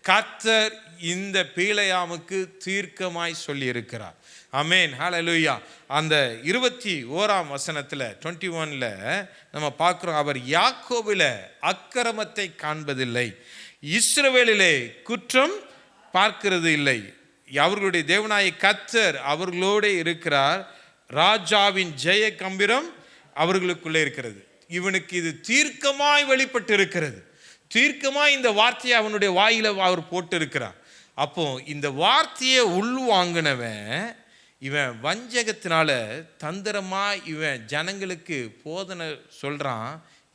கர்த்தர் இந்த பீலேயாமுக்கு தீர்க்கமாய் சொல்லி இருக்கிறார். ஆமென். ஹல்லேலூயா. அந்த 21 21 நம்ம பார்க்கிறோம், அவர் யாக்கோபில அக்கிரமத்தை காண்பதில்லை, இஸ்ரவேலிலே குற்றம் பார்க்கிறது இல்லை. அவர்களுடைய தேவனாய கர்த்தர் அவர்களோடு இருக்கிறார், ராஜாவின் ஜெய கம்பீரம் அவர்களுக்குள்ளே இருக்கிறது. இவனுக்கு இது தீர்க்கமாய் வெளிப்பட்டு இருக்கிறது. தீர்க்கமாய் இந்த வார்த்தையை அவனுடைய வாயில அவர் போட்டு இருக்கிறார். அப்போ இந்த வார்த்தையை உள்வாங்கினவன் இவன் வஞ்சகத்தினால தந்திரமா இவன் ஜனங்களுக்கு போதனை சொல்றான்.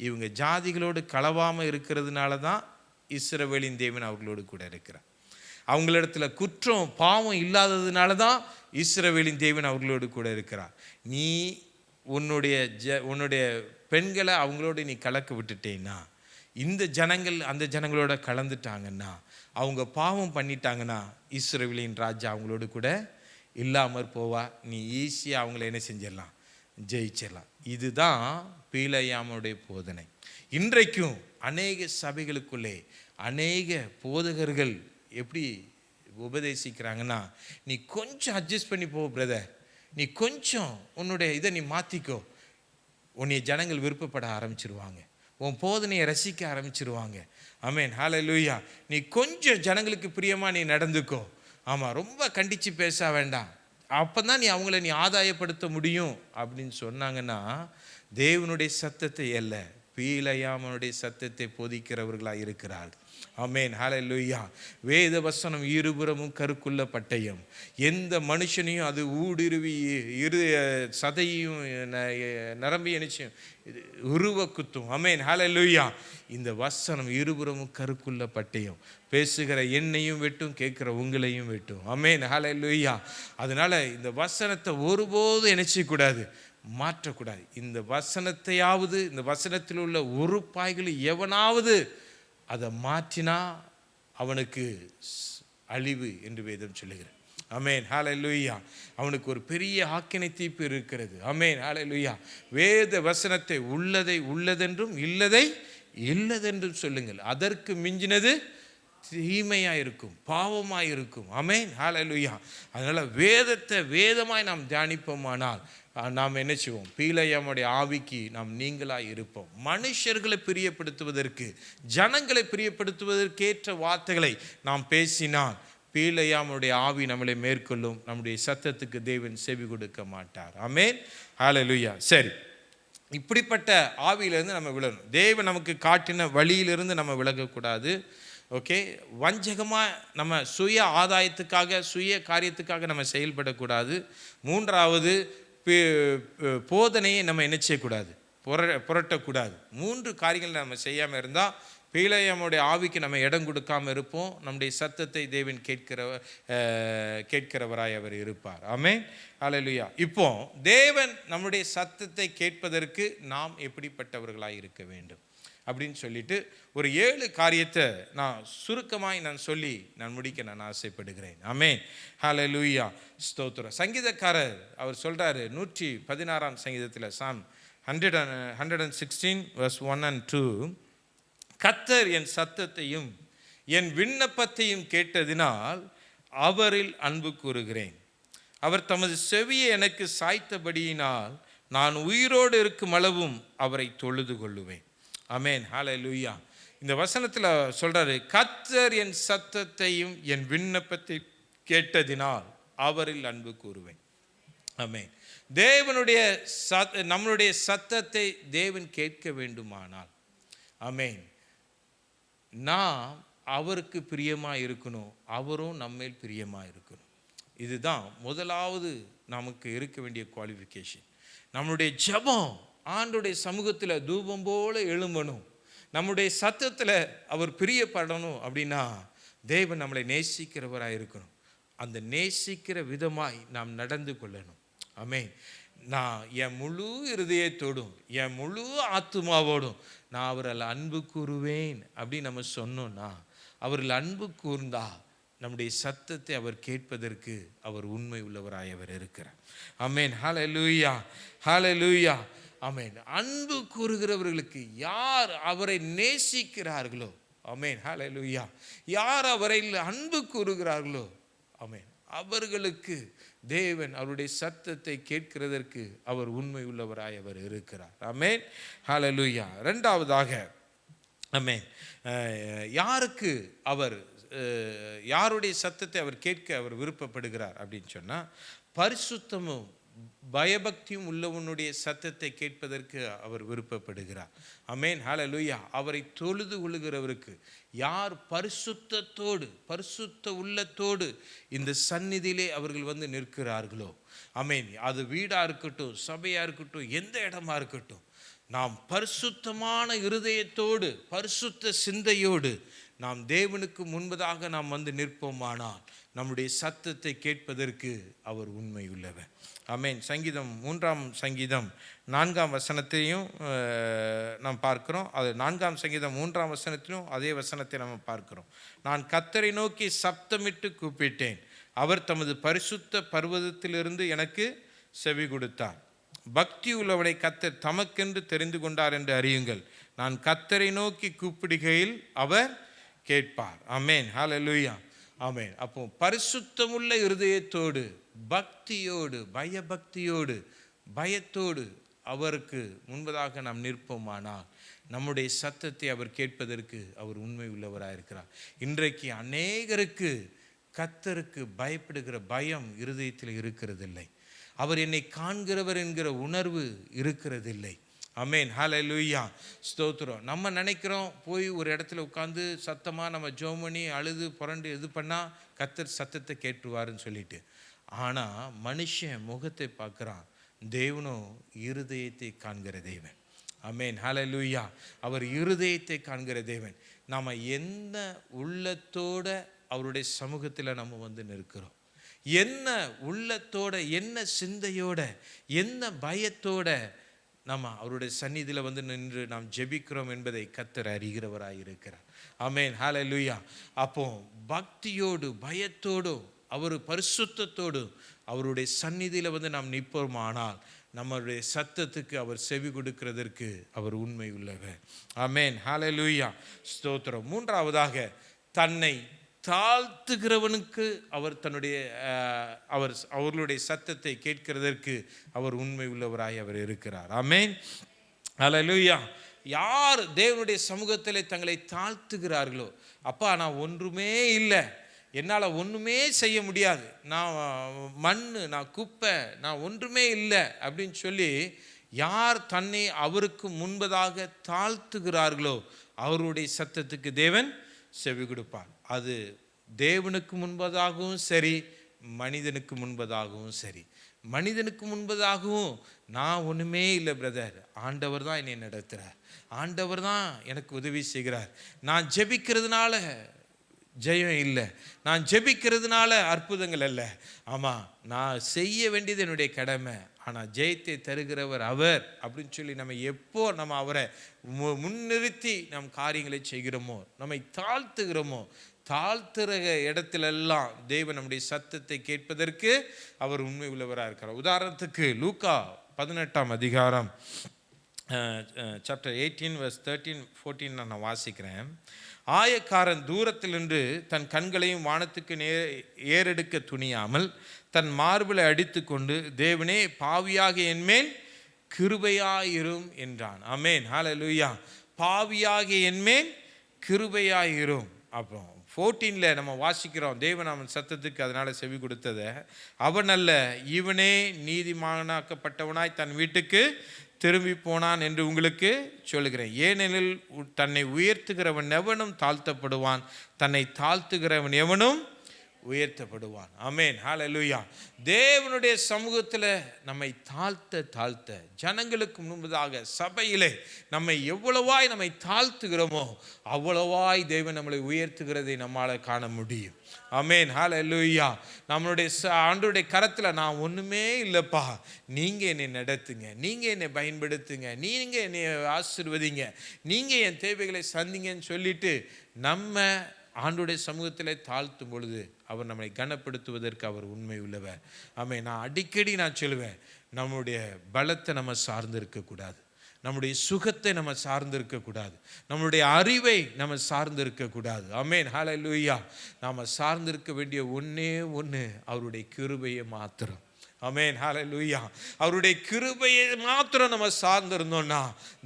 இவங்க ஜாதிகளோடு கலவாமல் இருக்கிறதுனால தான் இஸ்ரவேலின் தேவன் அவர்களோடு கூட இருக்கிறார். அவங்களிடத்துல குற்றம் பாவம் இல்லாததுனால தான் இஸ்ரவேலின் தேவன் அவர்களோடு கூட இருக்கிறார். நீ உன்னுடைய பெண்களை அவங்களோட நீ கலக்க விட்டுட்டேன்னா, இந்த ஜனங்கள் அந்த ஜனங்களோட கலந்துட்டாங்கன்னா, அவங்க பாவம் பண்ணிட்டாங்கன்னா, இஸ்ரவேலின் ராஜா அவங்களோடு கூட இல்லாமற் போவா. நீ ஈஸியாக அவங்கள என்ன செஞ்சிடலாம், ஜெயிச்சிடலாம். இதுதான் பீலேயாமுடைய போதனை. இன்றைக்கும் அநேக சபைகளுக்குள்ளே அநேக போதகர்கள் எப்படி உபதேசிக்கிறாங்கன்னா, நீ கொஞ்சம் அட்ஜஸ்ட் பண்ணி போ பிரதர், நீ கொஞ்சம் உன்னுடைய இதை நீ மாற்றிக்கோ, உன்னை ஜனங்கள் விருப்பப்பட ஆரம்பிச்சிருவாங்க, உன் போதனையை ரசிக்க ஆரம்பிச்சிருவாங்க. ஆமென். ஹல்லேலூயா. நீ கொஞ்சம் ஜனங்களுக்கு பிரியமாக நீ நடந்துக்கோ. ஆமாம், ரொம்ப கண்டித்து பேச வேண்டாம், அப்போ தான் நீ அவங்கள நீ ஆதாயப்படுத்த முடியும் அப்படின்னு சொன்னாங்கன்னா, தேவனுடைய சத்தத்தை அல்ல, பீலேயாமுடைய சத்தத்தை போதிக்கிறவர்களாக இருக்கிறார்கள். ஆமென். ஹல்லேலூயா. வேத வசனம் இருபுறமும் கருக்குள்ள பட்டயம், எந்த மனுஷனையும் அது ஊடுருவி சதையும் நரம்பி நினைச்சும் உருவ குத்தும். ஆமென். ஹல்லேலூயா. இந்த வசனம் இருபுறமும் கருக்குள்ள பட்டயம், பேசுகிற என்னையும் வெட்டும், கேட்குற உங்களையும் வெட்டும். ஆமென். ஹல்லேலூயா. அதனால இந்த வசனத்தை ஒருபோதும் நினைச்சக்கூடாது, மாற்றக்கூடாது. இந்த வசனத்தையாவது, இந்த வசனத்தில் உள்ள ஒரு பாய்கள் எவனாவது அதை மாற்றினா அவனுக்கு அழிவு என்று வேதம் சொல்லுகிறது. ஆமென். ஹல்லேலூயா. அவனுக்கு ஒரு பெரிய ஆக்கினை தீர்ப்பு இருக்கிறது. ஆமென். ஹல்லேலூயா. வேத வசனத்தை உள்ளதை உள்ளதென்றும் இல்லதை இல்லதென்றும் சொல்லுங்கள், அதற்கு மிஞ்சினது தீமையாக இருக்கும், பாவமாக இருக்கும். ஆமென். ஹல்லேலூயா. அதனால் வேதத்தை வேதமாய் நாம் தியானிப்போமானால் நாம் என்ன செய்வோம், பீலேயாமுடைய ஆவிக்கு நாம் நீங்களாக இருப்போம். மனுஷர்களை பிரியப்படுத்துவதற்கு, ஜனங்களை பிரியப்படுத்துவதற்கேற்ற வார்த்தைகளை நாம் பேசினால் பீலேயாமுடைய ஆவி நம்மளை மேற்கொள்ளும். நம்முடைய சத்தத்துக்கு தேவன் செவி கொடுக்க மாட்டார். ஆமென். ஹல்லேலூயா. சரி, இப்படிப்பட்ட ஆவியிலிருந்து நம்ம விலகணும். தேவன் நமக்கு காட்டின வழியிலிருந்து நம்ம விலகக்கூடாது. ஓகே, வஞ்சகமாக நம்ம சுய ஆதாயத்துக்காக, சுய காரியத்துக்காக நம்ம செயல்படக்கூடாது. மூன்றாவது, போதனையை நம்ம என்ன செய்யக்கூடாது, புரட்டக்கூடாது. 3 காரியங்கள் நம்ம செய்யாமல் இருந்தால் பீலேயாமுடைய ஆவிக்கு நம்ம இடம் கொடுக்காமல் இருப்போம். நம்முடைய சத்தத்தை தேவன் கேட்கிறவராய் அவர் இருப்பார். ஆமென். ஹல்லேலூயா. இப்போ தேவன் நம்முடைய சத்தத்தை கேட்பதற்கு நாம் எப்படிப்பட்டவர்களாக இருக்க வேண்டும் அப்படின்னு சொல்லிட்டு ஒரு 7 காரியத்தை நான் சுருக்கமாய் சொல்லி முடிக்க நான் ஆசைப்படுகிறேன். ஆமென். ஹல்லேலூயா. ஸ்தோத்திரம். சங்கீதக்காரர் அவர் சொல்றாரு 116 சங்கீதத்தில், Psalm 116 verse 1 and 2, கர்த்தர் என் சத்தத்தையும் என் விண்ணப்பத்தையும் கேட்டதினால் அவரில் அன்பு கூறுகிறேன். அவர் தமது செவியை எனக்கு சாய்த்தபடியினால் நான் உயிரோடு இருக்கும் அளவும் அவரை தொழுது கொள்ளுவேன். ஆமென், ஹல்லேலூயா. இந்த வசனத்தில் சொல்றாரு, கர்த்தர் என் சத்தத்தையும் என் விண்ணப்பத்தை கேட்டதினால் அவரில் அன்பு கூறுவேன். ஆமென். தேவனுடைய நம்மளுடைய சத்தத்தை தேவன் கேட்க வேண்டுமானால், ஆமென், நாம் அவருக்கு பிரியமாக இருக்கணும், அவரும் நம்மேல் பிரியமாக இருக்கணும். இதுதான் முதலாவது நமக்கு இருக்க வேண்டிய குவாலிஃபிகேஷன். நம்மளுடைய ஜெபம் ஆண்டோடைய சமூகத்தில் தூபம் போல எழும்பணும். நம்முடைய சத்தத்தில் அவர் பிரியப்படணும். அப்படின்னா தேவன் நம்மளை நேசிக்கிறவராக இருக்கணும். அந்த நேசிக்கிற விதமாய் நாம் நடந்து கொள்ளணும். ஆமென். நான் என் முழு இருதயத்தோடும் என் முழு ஆத்துமாவோடும் நான் அவரில் அன்பு கூறுவேன் அப்படின்னு நம்ம சொன்னோன்னா, அவரில் அன்பு கூர்ந்தா நம்முடைய சத்தத்தை அவர் கேட்பதற்கு அவர் உண்மை உள்ளவராய் அவர் இருக்கிறார். ஆமென், ஹல்லேலூயா, ஹல்லேலூயா, ஆமென். அன்பு கூறுகிறவர்களுக்கு, யார் அவரை நேசிக்கிறார்களோ, ஆமென், ஹல்லேலூயா, யார் அவரை அன்பு கூறுகிறார்களோ, ஆமென், அவர்களுக்கு தேவன் அவருடைய சத்தத்தை கேட்கிறதற்கு அவர் உண்மை உள்ளவராய் அவர் இருக்கிறார். ஆமென், ஹல்லேலூயா. இரண்டாவதாக, ஆமென், யாருக்கு அவர் யாருடைய சத்தத்தை அவர் கேட்க அவர் விருப்பப்படுகிறார் அப்படின்னு சொன்னால், பரிசுத்தமும் பயபக்தியும் உள்ளவனுடைய சத்தத்தை கேட்பதற்கு அவர் விருப்பப்படுகிறார். ஆமென், ஹல்லேலூயா. அவரை தொழுது கொள்ளுகிறவருக்கு, யார் பரிசுத்தத்தோடு பரிசுத்த உள்ளத்தோடு இந்த சந்நிதியிலே அவர்கள் வந்து நிற்கிறார்களோ, ஆமென், அது வீடாக இருக்கட்டும், சபையாக இருக்கட்டும், எந்த இடமா இருக்கட்டும், நாம் பரிசுத்தமான இருதயத்தோடு பரிசுத்த சிந்தையோடு நாம் தேவனுக்கு முன்பதாக நாம் வந்து நிற்போமானால் நம்முடைய சத்தத்தை கேட்பதற்கு அவர் உண்மை உள்ளவர். ஆமென். சங்கீதம் 3ஆம் சங்கீதம் 4ஆம் வசனத்தையும் நாம் பார்க்கிறோம். அது 4ஆம் சங்கீதம் 3ஆம் வசனத்திலும் அதே வசனத்தை நம்ம பார்க்கிறோம். நான் கர்த்தரை நோக்கி சப்தமிட்டு கூப்பிட்டேன், அவர் தமது பரிசுத்த பர்வதத்திலிருந்து எனக்கு செவி கொடுத்தார். பக்தி உள்ளவனை கர்த்தர் தமக்கென்று தெரிந்து கொண்டார் என்று அறியுங்கள். நான் கர்த்தரை நோக்கி கூப்பிடுகையில் அவர் கேட்பார். ஆமென், ஹல்லேலூயா, ஆமென். அப்போ பரிசுத்தமுள்ள இருதயத்தோடு பக்தியோடு பயபக்தியோடு பயத்தோடு அவருக்கு முன்பதாக நாம் நிற்போமானால் நம்முடைய சத்தத்தை அவர் கேட்பதற்கு அவர் உண்மை உள்ளவராக இருக்கிறார். இன்றைக்கு அநேகருக்கு கர்த்தருக்கு பயப்படுகிற பயம் இருதயத்தில் இருக்கிறதில்லை. அவர் என்னை காண்கிறவர் என்கிற உணர்வு இருக்கிறதில்லை. ஆமென், ஹல்லேலூயா, ஸ்தோத்திரம். நம்ம நினைக்கிறோம், போய் ஒரு இடத்துல உட்காந்து சத்தமாக நம்ம ஜெபம் பண்ணி அழுது புரண்டு இது பண்ணால் கர்த்தர் சத்தத்தை கேட்டுருவாருன்னு சொல்லிட்டு. ஆனால் மனுஷன் முகத்தை பார்க்குறான், தேவனும் இருதயத்தை காண்கிற தேவன். ஆமென், ஹல்லேலூயா. அவர் இருதயத்தை காண்கிற தேவன். நாம் எந்த உள்ளத்தோட அவருடைய சமூகத்தில் நம்ம வந்து நிற்கிறோம், என்ன உள்ளத்தோட, என்ன சிந்தையோட, என்ன பயத்தோட நம்ம அவருடைய சந்நிதியில் வந்து நின்று நாம் ஜெபிக்கிறோம் என்பதை கர்த்தர் அறிகிறவராக இருக்கிறார். ஆமென், ஹல்லேலூயா. அப்போ பக்தியோடு பயத்தோடு அவர் பரிசுத்தத்தோடு அவருடைய சந்நிதியில் வந்து நாம் நிற்போமானால் நம்மளுடைய சத்தத்துக்கு அவர் செவி கொடுக்கிறதற்கு அவர் உண்மை உள்ளவர். ஆமென், ஹல்லேலூயா, ஸ்தோத்திரம். மூன்றாவதாக, தன்னை தாழ்த்துகிறவனுக்கு அவர் தன்னுடைய அவர்களுடைய சத்தத்தை கேட்கிறதற்கு அவர் உண்மை உள்ளவராய் அவர் இருக்கிறார். ஆமென், ஹல்லேலூயா. யார் தேவனுடைய சமூகத்தில் தங்களை தாழ்த்துகிறார்களோ, அப்பா நான் ஒன்றுமே இல்லை, என்னால் ஒன்றுமே செய்ய முடியாது, நான் மண், நான் குப்பை, நான் ஒன்றுமே இல்லை அப்படின்னு சொல்லி யார் தன்னை அவருக்கு முன்பதாக தாழ்த்துகிறார்களோ அவருடைய சத்தத்துக்கு தேவன் செவி கொடுப்பார். அது தேவனுக்கு முன்பதாகவும் சரி, மனிதனுக்கு முன்பதாகவும் சரி. மனிதனுக்கு முன்பதாகவும் நான் ஒன்றுமே இல்லை பிரதர், ஆண்டவர் தான் என்னை நடத்துகிறார், ஆண்டவர் தான் எனக்கு உதவி செய்கிறார், நான் ஜெபிக்கிறதுனால ஜெயம் இல்லை, நான் ஜெபிக்கிறதுனால அற்புதங்கள் அல்ல, ஆமாம் நான் செய்ய வேண்டியது என்னுடைய கடமை, ஆனால் ஜெயத்தை தருகிறவர் அவர் அப்படின்னு சொல்லி நம்ம எப்போ நம்ம அவரை முன்னிறுத்தி நம் காரியங்களை செய்கிறோமோ, நம்மை தாழ்த்துகிறோமோ, தாழ்த்துற இடத்திலெல்லாம் தேவன் நம்முடைய சத்தத்தை கேட்பதற்கு அவர் உண்மை உள்ளவராக இருக்கிறார். உதாரணத்துக்கு லூக்கா 18ஆம் அதிகாரம் சாப்டர் 18 verse 13-14 நான் வாசிக்கிறேன். ஆயக்காரன் தூரத்தில் நின்று தன் கண்களையும் வானத்துக்கு ஏறெடுக்க துணியாமல் தன் மார்பிலை அடித்து கொண்டு, தேவனே பாவியாக என்மேல் கிருபையாயிரும் என்றான். ஆமென், ஹல்லேலூயா. பாவியாக என்மேல் கிருபையாயிரும். அப்புறம் 14 நம்ம வாசிக்கிறோம், தேவன் அவன் சத்தத்துக்கு அதனால செவி கொடுத்ததை, அவன் அல்ல இவனே நீதிமானாக்கப்பட்டவனாய் தன் வீட்டுக்கு திரும்பி போனான் என்று உங்களுக்கு சொல்லுகிறேன். ஏனெனில் தன்னை உயர்த்துகிறவன் எவனும் தாழ்த்தப்படுவான், தன்னை தாழ்த்துகிறவன் எவனும் உயர்த்தப்படுவான். ஆமென், ஹல்லேலூயா. தேவனுடைய சமூகத்தில் நம்மை தாழ்த்த ஜனங்களுக்கு முன்பதாக சபையிலே நம்மை எவ்வளவாய் நம்மை தாழ்த்துகிறோமோ அவ்வளவாய் தேவன் நம்மளை உயர்த்துகிறதை நம்மால் காண முடியும். ஆமென், ஹல்லேலூயா. நம்மளுடைய ஆண்டவருடைய கரத்தில் நான் ஒன்றுமே இல்லைப்பா, நீங்கள் என்னை நடத்துங்க, நீங்கள் என்னை பயன்படுத்துங்க, நீங்கள் என்னை ஆசீர்வதிங்க, நீங்கள் என் தேவைகளை சந்திங்கன்னு சொல்லிட்டு நம்ம ஆண்டவருடைய சமூகத்தில் தாழ்த்தும் பொழுது அவர் நம்மை கனப்படுத்துவதற்கு அவர் உண்மை உள்ளவர். ஆமென். நான் அடிக்கடி சொல்லுவேன், நம்முடைய பலத்தை நம்ம சார்ந்து இருக்கக்கூடாது, நம்முடைய சுகத்தை நம்ம சார்ந்து இருக்கக்கூடாது, நம்முடைய அறிவை நம்ம சார்ந்து இருக்கக்கூடாது. ஆமென், ஹல்லேலூயா. நாம் சார்ந்திருக்க வேண்டிய ஒன்றே ஒன்று அவருடைய கிருபையை மாத்திரம். ஆமென், ஹல்லேலூயா. அவருடைய கிருபையை மாத்திரம் நம்ம சார்ந்திருந்தோம்னா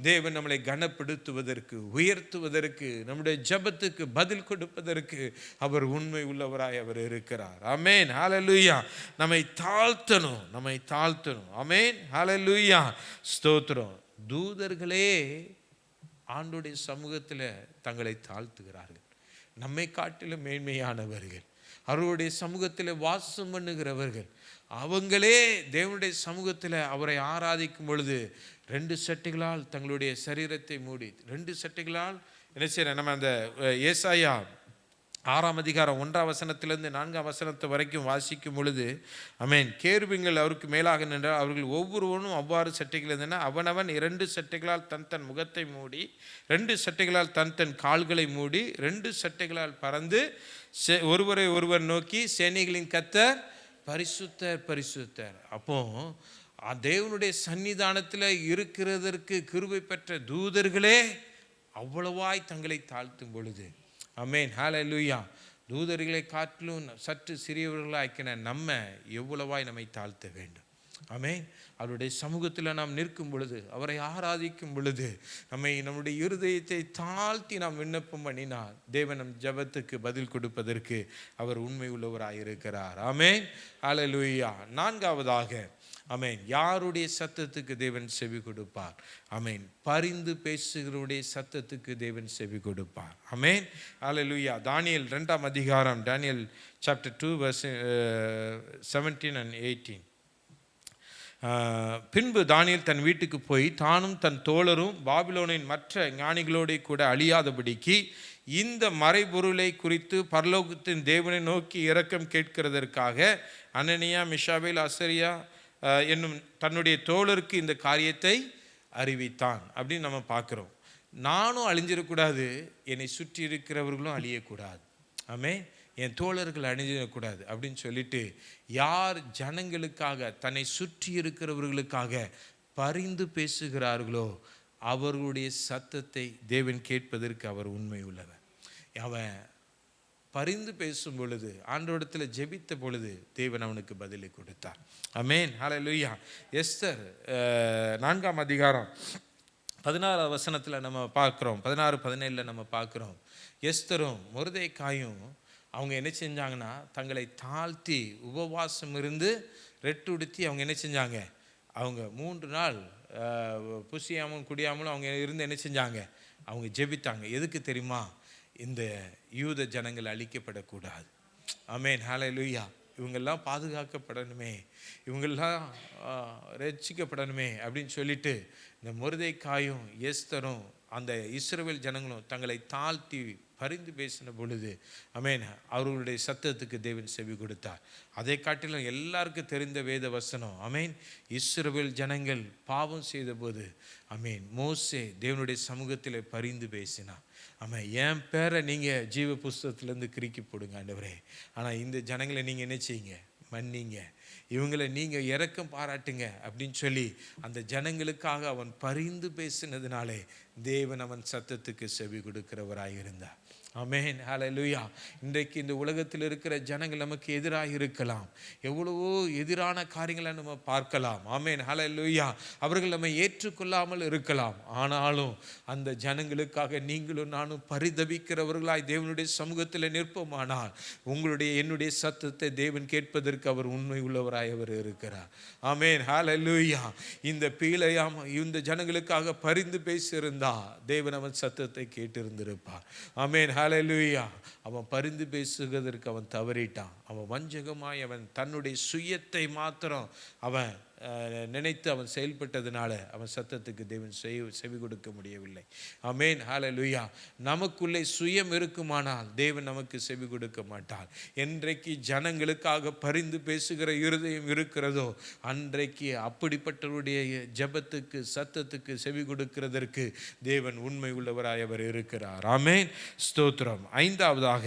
தேவன் நம்மளை கனப்படுத்துவதற்கு, உயர்த்துவதற்கு, நம்முடைய ஜெபத்துக்கு பதில் கொடுப்பதற்கு அவர் உண்மை உள்ளவராய் அவர் இருக்கிறார். ஆமென், ஹல்லேலூயா. நம்மை தாழ்த்தணும். ஆமென், ஹல்லேலூயா. ஸ்தோத்திரம். தூதர்களே ஆண்டவருடைய சமூகத்தில் தங்களை தாழ்த்துகிறார்கள். நம்மை காட்டிலும் மேன்மையானவர்கள், அவருடைய சமூகத்தில் வாசம் பண்ணுகிறவர்கள், அவங்களே தேவனுடைய சமூகத்தில் அவரை ஆராதிக்கும் பொழுது 2 சட்டைகளால் தங்களுடைய சரீரத்தை மூடி, 2 சட்டைகளால் என்ன செய்யற, நம்ம அந்த ஏசாயா 6ஆம் அதிகாரம் 1ஆம் வசனத்திலிருந்து 4ஆம் வசனத்து வரைக்கும் வாசிக்கும் பொழுது, ஆமென், கேருபீன்கள் அவருக்கு மேலாக நின்றார், அவர்கள் ஒவ்வொருவனும் அவ்வாறு சட்டைகள் இருந்தன. அவனவன் 2 சட்டைகளால் தன் முகத்தை மூடி, 2 சட்டைகளால் தன் கால்களை மூடி, 2 சட்டைகளால் பறந்து ஒருவரை ஒருவர் நோக்கி, சேனைகளின் கர்த்தர் பரிசுத்தர். அப்போ தேவனுடைய சன்னிதானத்தில் இருக்கிறதற்கு கிருபை பெற்ற தூதர்களே அவ்வளவாய் தங்களை தாழ்த்தும் பொழுது, ஆமென், ஹல்லேலூயா, தூதர்களை காட்டிலும் சற்று சிறியவர்களாக்கின நம்ம எவ்வளவாய் நம்மை தாழ்த்த வேண்டும். ஆமென். அவருடைய சமூகத்தில் நாம் நிற்கும் பொழுது, அவரை ஆராதிக்கும் பொழுது, நம்முடைய இருதயத்தை தாழ்த்தி நாம் விண்ணப்பம் பண்ணினால் தேவன் நம் ஜெபத்துக்கு பதில் கொடுப்பதற்கு அவர் உண்மை உள்ளவராயிருக்கிறார். ஆமென், ஹல்லேலூயா. 4ஆவதாக, ஆமென், யாருடைய சத்தத்துக்கு தேவன் செவி கொடுப்பார்? ஆமென், பரிந்து பேசுகிறவருடைய சத்தத்துக்கு தேவன் செவி கொடுப்பார். ஆமென், ஹல்லேலூயா. தானியேல் 2ஆம் அதிகாரம், தானியேல் chapter 2 verse 17 and 18. பின்பு தானியேல் தன் வீட்டுக்கு போய் தானும் தன் தோழரும் பாபிலோனின் மற்ற ஞானிகளோடு கூட அழியாதபடிக்கு இந்த மறைபொருளை குறித்து பரலோகத்தின் தேவனை நோக்கி இரக்கம் கேட்கிறதற்காக அனனியா, மிஷாவேல், அசரியா என்னும் தன்னுடைய தோழருக்கு இந்த காரியத்தை அறிவித்தான் அப்படின்னு நம்ம பார்க்குறோம். நானும் அழிஞ்சிடக்கூடாது, என்னை சுற்றி இருக்கிறவர்களும் அழியக்கூடாது, ஆமென், என் தோழர்கள் அணிஞ்சிடக்கூடாது அப்படின்னு சொல்லிட்டு, யார் ஜனங்களுக்காக, தன்னை சுற்றி இருக்கிறவர்களுக்காக பரிந்து பேசுகிறார்களோ அவர்களுடைய சத்தத்தை தேவன் கேட்பதற்கு அவர் உண்மை உள்ளவர். அவன் பரிந்து பேசும் பொழுது, ஆண்டவரிடத்தில் ஜெபித்த பொழுது தேவன் அவனுக்கு பதிலை கொடுத்தார். ஆமென், ஹல்லேலூயா. எஸ்தர் 4ஆம் அதிகாரம் 16ஆம் வசனத்தில் நம்ம பார்க்குறோம், 16-17 நம்ம பார்க்குறோம். எஸ்தரும் மொர்தெகாயும் அவங்க என்ன செஞ்சாங்கன்னா, தங்களை தாழ்த்தி உபவாசம் இருந்து ரெட்டுடுத்தி அவங்க என்ன செஞ்சாங்க, அவங்க 3 நாள் புசியாமலும் குடியாமலும் அவங்க இருந்து என்ன செஞ்சாங்க, அவங்க ஜெபித்தாங்க. எதுக்கு தெரியுமா? இந்த யூத ஜனங்கள் அழிக்கப்படக்கூடாது. ஆமென், ஹல்லேலூயா. இவங்கெல்லாம் பாதுகாக்கப்படணுமே, இவங்கெல்லாம் ரட்சிக்கப்படணுமே அப்படின்னு சொல்லிட்டு இந்த மொர்தெகாயும் எஸ்தரும் அந்த இஸ்ரவேல் ஜனங்களும் தங்களை தாழ்த்தி பரிந்து பேசின பொழுது, ஆமென், அவர்களுடைய சத்தத்துக்கு தேவன் செவி கொடுத்தார். அதை காட்டிலும் எல்லாருக்கும் தெரிந்த வேத வசனம், ஆமென், இஸ்ரவேல் ஜனங்கள் பாவம் செய்த போது, ஆமென், மோசே தேவனுடைய சமூகத்தில் பரிந்து பேசினார். ஆமாம், என் பேரை நீங்கள் ஜீவ புஸ்தகத்திலேருந்து கிறுக்கி போடுங்க ஆண்டவரே, ஆனால் இந்த ஜனங்களை நீங்கள் என்ன செய்யுங்க, மன்னிங்க, இவங்களை நீங்கள் இரக்கம் பாராட்டுங்க அப்படின்னு சொல்லி அந்த ஜனங்களுக்காக அவன் பரிந்து பேசினதுனாலே தேவன் அவன் சத்தத்துக்கு செவி கொடுக்கிறவராய் இருந்தார். ஆமென், ஹல்லேலூயா. இன்றைக்கு இந்த உலகத்தில் இருக்கிற ஜனங்கள் நமக்கு எதிராக இருக்கலாம், எவ்வளவோ எதிரான காரியங்களை நம்ம பார்க்கலாம். ஆமென், ஹல்லேலூயா. அவர்கள் நம்மை ஏற்றுக்கொள்ளாமல் இருக்கலாம். ஆனாலும் அந்த ஜனங்களுக்காக நீங்களும் நானும் பரிதபிக்கிறவர்களாய் தேவனுடைய சமூகத்தில் நிற்போமானால் என்னுடைய சத்தத்தை தேவன் கேட்பதற்கு அவர் உண்மை உள்ளவராய் அவர் இருக்கிறார். ஆமென், ஹல்லேலூயா. இந்த பீலையாம் இந்த ஜனங்களுக்காக பரிந்து பேசியிருந்தா தேவன் அவன் சத்தத்தை கேட்டிருந்திருப்பார். ஆமென், ஹல்லேலூயா. அவன் பரிந்து பேசுவதற்கு அவன் தவறிட்டான். அவன் வஞ்சகமாய் அவன் தன்னுடைய சுயத்தை மாத்திரம் அவன் நினைத்து அவன் செயல்பட்டதுனால அவன் சத்தத்துக்கு தேவன் செவி கொடுக்க முடியவில்லை. ஆமென், ஹல்லேலூயா. நமக்குள்ளே சுயம் இருக்குமானால் தேவன் நமக்கு செவி கொடுக்க மாட்டார். என்றைக்கு ஜனங்களுக்காக பரிந்து பேசுகிற இருதயம் இருக்கிறதோ அன்றைக்கு அப்படிப்பட்டவருடைய ஜெபத்துக்கு சத்தத்துக்கு செவி கொடுக்கிறதற்கு தேவன் உண்மை உள்ளவராய் அவர் இருக்கிறார். ஆமென், ஸ்தோத்திரம். ஐந்தாவதாக,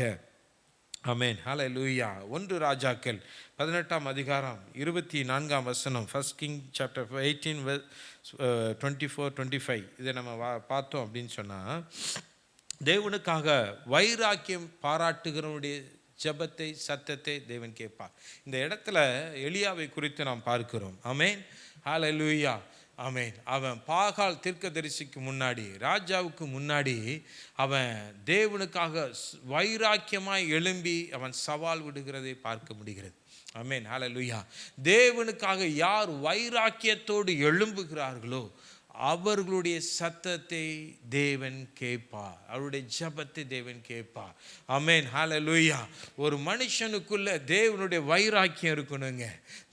ஆமென், ஹல்லேலூயா, 1 ராஜாக்கள் 18ஆம் அதிகாரம் 24ஆம் வசனம், 1 King chapter 18 24-25 இதை நம்ம பார்த்தோம் அப்படின்னு சொன்னால், தேவனுக்காக வைராக்கியம் பாராட்டுகிறவனுடைய ஜெபத்தை சத்தத்தை தேவன் கேட்பார். இந்த இடத்துல எலியாவை குறித்து நாம் பார்க்கிறோம். ஆமென், ஹல்லேலூயா. ஆமென். அவன் பாகால் தீர்க்கதரிசிக்கு முன்னாடி, ராஜாவுக்கு முன்னாடி அவன் தேவனுக்காக வைராக்கியமாய் எழும்பி அவன் சவால் விடுகிறதை பார்க்க முடிகிறது. ஆமென், ஹல்லேலூயா. தேவனுக்காக யார் வைராக்கியத்தோடு எழும்புகிறார்களோ அவர்களுடைய சத்தத்தை தேவன் கேட்பார், அவருடைய ஜெபத்தை தேவன் கேட்பார். ஆமென், ஹல்லேலூயா. ஒரு மனுஷனுக்குள்ள தேவனுடைய வைராக்கியம் இருக்கணுங்க,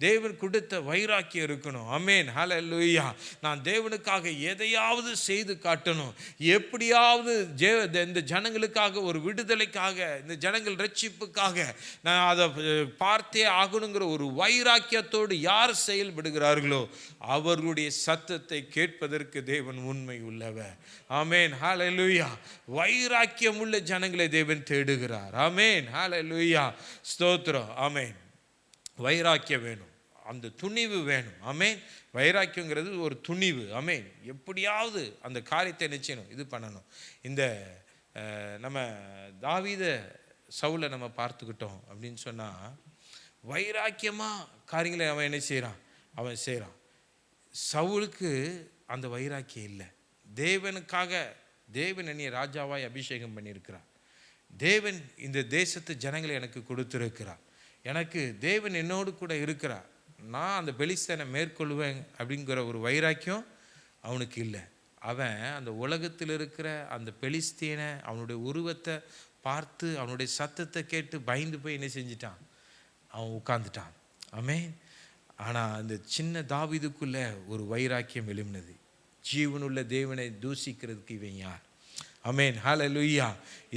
தேவன் கொடுத்த வைராக்கியம் இருக்கணும். ஆமென், ஹல்லேலூயா. நான் தேவனுக்காக எதையாவது செய்து காட்டணும், எப்படியாவது இந்த ஜனங்களுக்காக ஒரு விடுதலைக்காக, இந்த ஜனங்கள் ரட்சிப்புக்காக நான் அதை பார்த்தே ஆகணுங்கிற ஒரு வைராக்கியத்தோடு யார் செயல்படுகிறார்களோ அவர்களுடைய சத்தத்தை கேட்பதற்கு தேவன் உண்மை உள்ளவர். ஆமென், ஹல்லேலூயா. வைராக்கியம் உள்ள ஜனங்களை தேவன் தேடுகிறார். ஆமென், ஹல்லேலூயா, ஸ்தோத்திரம். ஆமென். வைராக்கியம் வேணும், அந்த துணிவு வேணும். ஆமென். வைராக்கியங்கிறது ஒரு துணிவு. ஆமென். எப்படியாவது அந்த காரியத்தை நிச்சயம் இது பண்ணணும். இந்த நம்ம தாவீத சவுலை நம்ம பார்த்துக்கிட்டோம் அப்படின்னு சொன்னால், வைராக்கியமாக காரியங்களை அவன் என்ன செய்கிறான், அவன் செய்கிறான். சவுலுக்கு அந்த வைராக்கியம் இல்லை. தேவனுக்காக தேவன் என்னை ராஜாவாய் அபிஷேகம் பண்ணியிருக்கிறார், தேவன் இந்த தேசத்து ஜனங்களை எனக்கு கொடுத்துருக்கிறார், எனக்கு தேவன் என்னோடு கூட இருக்கிறார், நான் அந்த பெலிஸ்தனை மேற்கொள்வேன் அப்படிங்கிற ஒரு வைராக்கியம் அவனுக்கு இல்லை. அவன் அந்த உலகத்தில் இருக்கிற அந்த பெலிஸ்தீனை அவனுடைய உருவத்தை பார்த்து அவனுடைய சத்தத்தை கேட்டு பயந்து போய் என்ன செஞ்சிட்டான், அவன் உட்கார்ந்துட்டான். ஆமென். ஆனால் அந்த சின்ன தாவீதுக்குள்ள ஒரு வைராக்கியம் எழும்பினது. ஜீவனுள்ள தேவனை தூசிக்கிறதுக்கு இவன் யார்? ஆமென், ஹல்லேலூயா.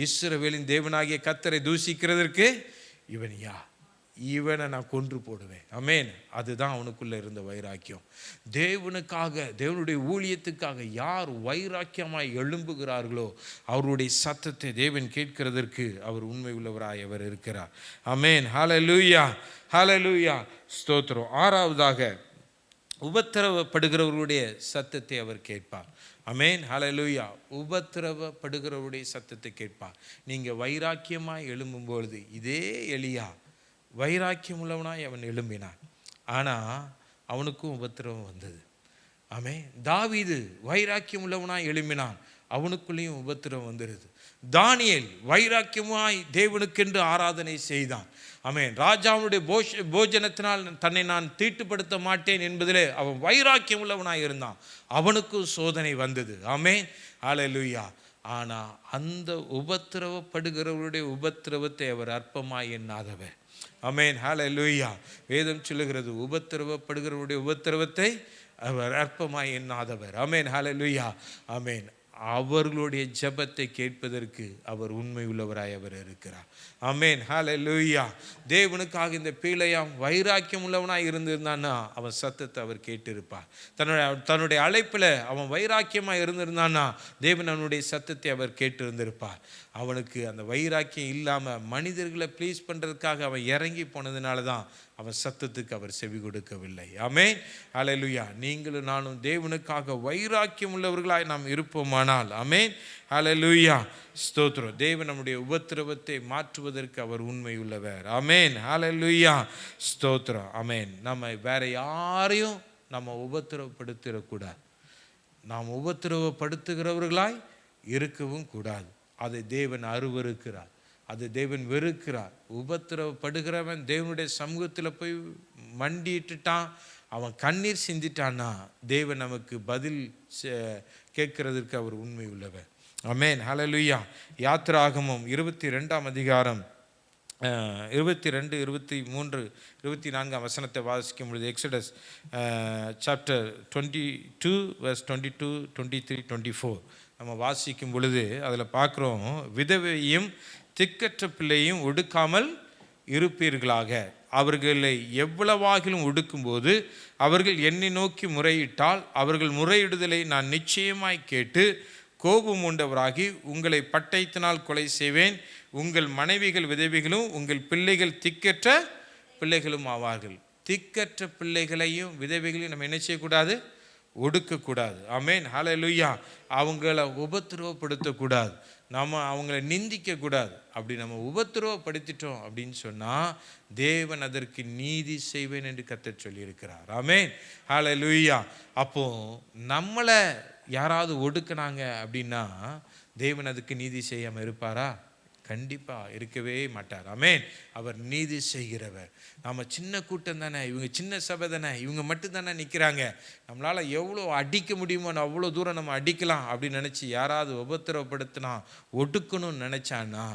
இஸ்ரவேலின் தேவனாகிய கர்த்தரை தூசிக்கிறதற்கு இவன் யார்? இவனை நான் கொன்று போடுவேன். ஆமென். அதுதான் அவனுக்குள்ள இருந்த வைராக்கியம். தேவனுக்காக, தேவனுடைய ஊழியத்துக்காக யார் வைராக்கியமாய் எழும்புகிறார்களோ அவருடைய சத்தத்தை தேவன் கேட்கிறதற்கு அவர் உண்மை உள்ளவராய் அவர் இருக்கிறார். ஆமென், ஹல்லேலூயா, ஹல்லேலூயா, ஸ்தோத்திரம். ஆறாவதாக, உபத்திரவப்படுகிறவர்களுடைய சத்தத்தை அவர் கேட்பார். ஆமென், ஹல்லேலூயா. உபத்திரவப்படுகிறவருடைய சத்தத்தை கேட்பார். நீங்கள் வைராக்கியமாய் எழும்பும்பொழுது, இதே எலியா வைராக்கியம் உள்ளவனாய் அவன் எழும்பினான், ஆனால் அவனுக்கும் உபத்திரவம் வந்தது. ஆமென். தாவீது வைராக்கியம் உள்ளவனாய் எழும்பினான், அவனுக்குள்ளேயும் உபத்திரவம் வந்துடுது. தானியேல் வைராக்கியமாய் தேவனுக்கென்று ஆராதனை செய்தான். ஆமென். ராஜாவுடைய போஜனத்தினால் தன்னை நான் தீட்டுப்படுத்த மாட்டேன் என்பதிலே அவன் வைராக்கியம் உள்ளவனாய் இருந்தான், அவனுக்கும் சோதனை வந்தது. ஆமென், ஹல்லேலூயா. ஆனால் அந்த உபத்திரவப்படுகிறவருடைய உபத்திரவத்தை அவர் அற்பமாய் எண்ணாதவர். ஆமென், ஹல்லேலூயா. வேதம் சொல்லுகிறது, உபத்திரவப்படுகிறவருடைய உபத்திரவத்தை அவர் அற்பமாய் எண்ணாதவர். ஆமென், ஹல்லேலூயா. ஆமென். அவர்களுடைய ஜெபத்தை கேட்பதற்கு அவர் உண்மை உள்ளவராய் அவர் இருக்கிறார். ஆமென், ஹல்லேலூயா. தேவனுக்காக இந்த பீலையாம் வைராக்கியம் உள்ளவனாய் இருந்திருந்தான்னா அவன் சத்தத்தை அவர் கேட்டிருப்பார். தன்னுடைய அழைப்பில் அவன் வைராக்கியமாக இருந்திருந்தான்னா தேவன் அவனுடைய சத்தத்தை அவர் கேட்டிருந்திருப்பார். அவனுக்கு அந்த வைராக்கியம் இல்லாமல் மனிதர்களை ப்ளீஸ் பண்ணுறதுக்காக அவன் இறங்கி போனதுனால தான் அவன் சத்தத்துக்கு அவர் செவி கொடுக்கவில்லை. ஆமென், ஹல்லேலூயா. நீங்களும் நானும் தேவனுக்காக வைராக்கியம் உள்ளவர்களாய் நாம் இருப்போமானால், ஆமென், ஹல்லேலூயா, ஸ்தோத்திரம். தேவன் நம்முடைய உபத்திரவத்தை மாற்றுவதற்கு அவர் உண்மை உள்ளவர். ஆமென், ஹல்லேலூயா, ஸ்தோத்திரம். ஆமென். நம்ம வேற யாரையும் நம்ம உபத்திரவப்படுத்திடக்கூடாது. நாம் உபத்திரவப்படுத்துகிறவர்களாய் இருக்கவும் கூடாது. அதை தேவன் அருவருக்கிறார், அது தேவன் வெறுக்கிறார். உபத்திரவப்படுகிறவன் தேவனுடைய சமூகத்தில் போய் மண்டிட்டுட்டான், அவன் கண்ணீர் சிந்திட்டான்னா தேவன் நமக்கு பதில் கேட்கறதுக்கு அவர் உண்மை உள்ளவர். ஆமென், ஹல்லேலூயா. யாத்திராகமம் 22ஆம் அதிகாரம் 22, 23, 24 வசனத்தை வாசிக்கும் பொழுது, எக்ஸடஸ் சாப்டர் 22 verse 22, 23, 24 நம்ம வாசிக்கும் பொழுது அதில் பார்க்குறோம், விதவையும் திக்கற்ற பிள்ளையும் ஒடுக்காமல் இருப்பீர்களாக. அவர்களை எவ்வளவாகிலும் ஒடுக்கும்போது அவர்கள் என்னை நோக்கி முறையிட்டால் அவர்கள் முறையிடுதலை நான் நிச்சயமாய் கேட்டு கோபம் உண்டவராகி உங்களை பட்டயத்தினால் கொலை செய்வேன். உங்கள் மனைவிகள் விதவைகளும் உங்கள் பிள்ளைகள் திக்கற்ற பிள்ளைகளும் ஆவார்கள். திக்கற்ற பிள்ளைகளையும் விதவைகளையும் நம்ம என்ன செய்யக்கூடாது? ஒடுக்கக்கூடாது. ஆமென், ஹல்லேலூயா. அவங்கள உபத்திரவப்படுத்தக்கூடாது, நம்ம அவங்கள நிந்திக்கக்கூடாது. அப்படி நம்ம உபத்திரவப்படுத்திட்டோம் அப்படின்னு சொன்னால் தேவன் அதற்கு நீதி செய்வேன் என்று கர்த்தர் சொல்லியிருக்கிறார். ஆமென், ஹல்லேலூயா. அப்போ நம்மளை யாராவது ஒடுக்குனாங்க அப்படின்னா தேவன் அதுக்கு நீதி செய்யாமல் இருப்பாரா? கண்டிப்பாக இருக்கவே மாட்டார். ஆமென், அவர் நீதி செய்கிறவர். நம்ம சின்ன கூட்டம் தானே, இவங்க சின்ன சபை தானே, இவங்க மட்டும் தானே நிற்கிறாங்க, நம்மளால் எவ்வளோ அடிக்க முடியுமோ அவ்வளோ தூரம் நம்ம அடிக்கலாம் அப்படின்னு நினச்சி யாராவது உபத்திரவப்படுத்தினா ஒடுக்கணும்னு நினச்சான்னா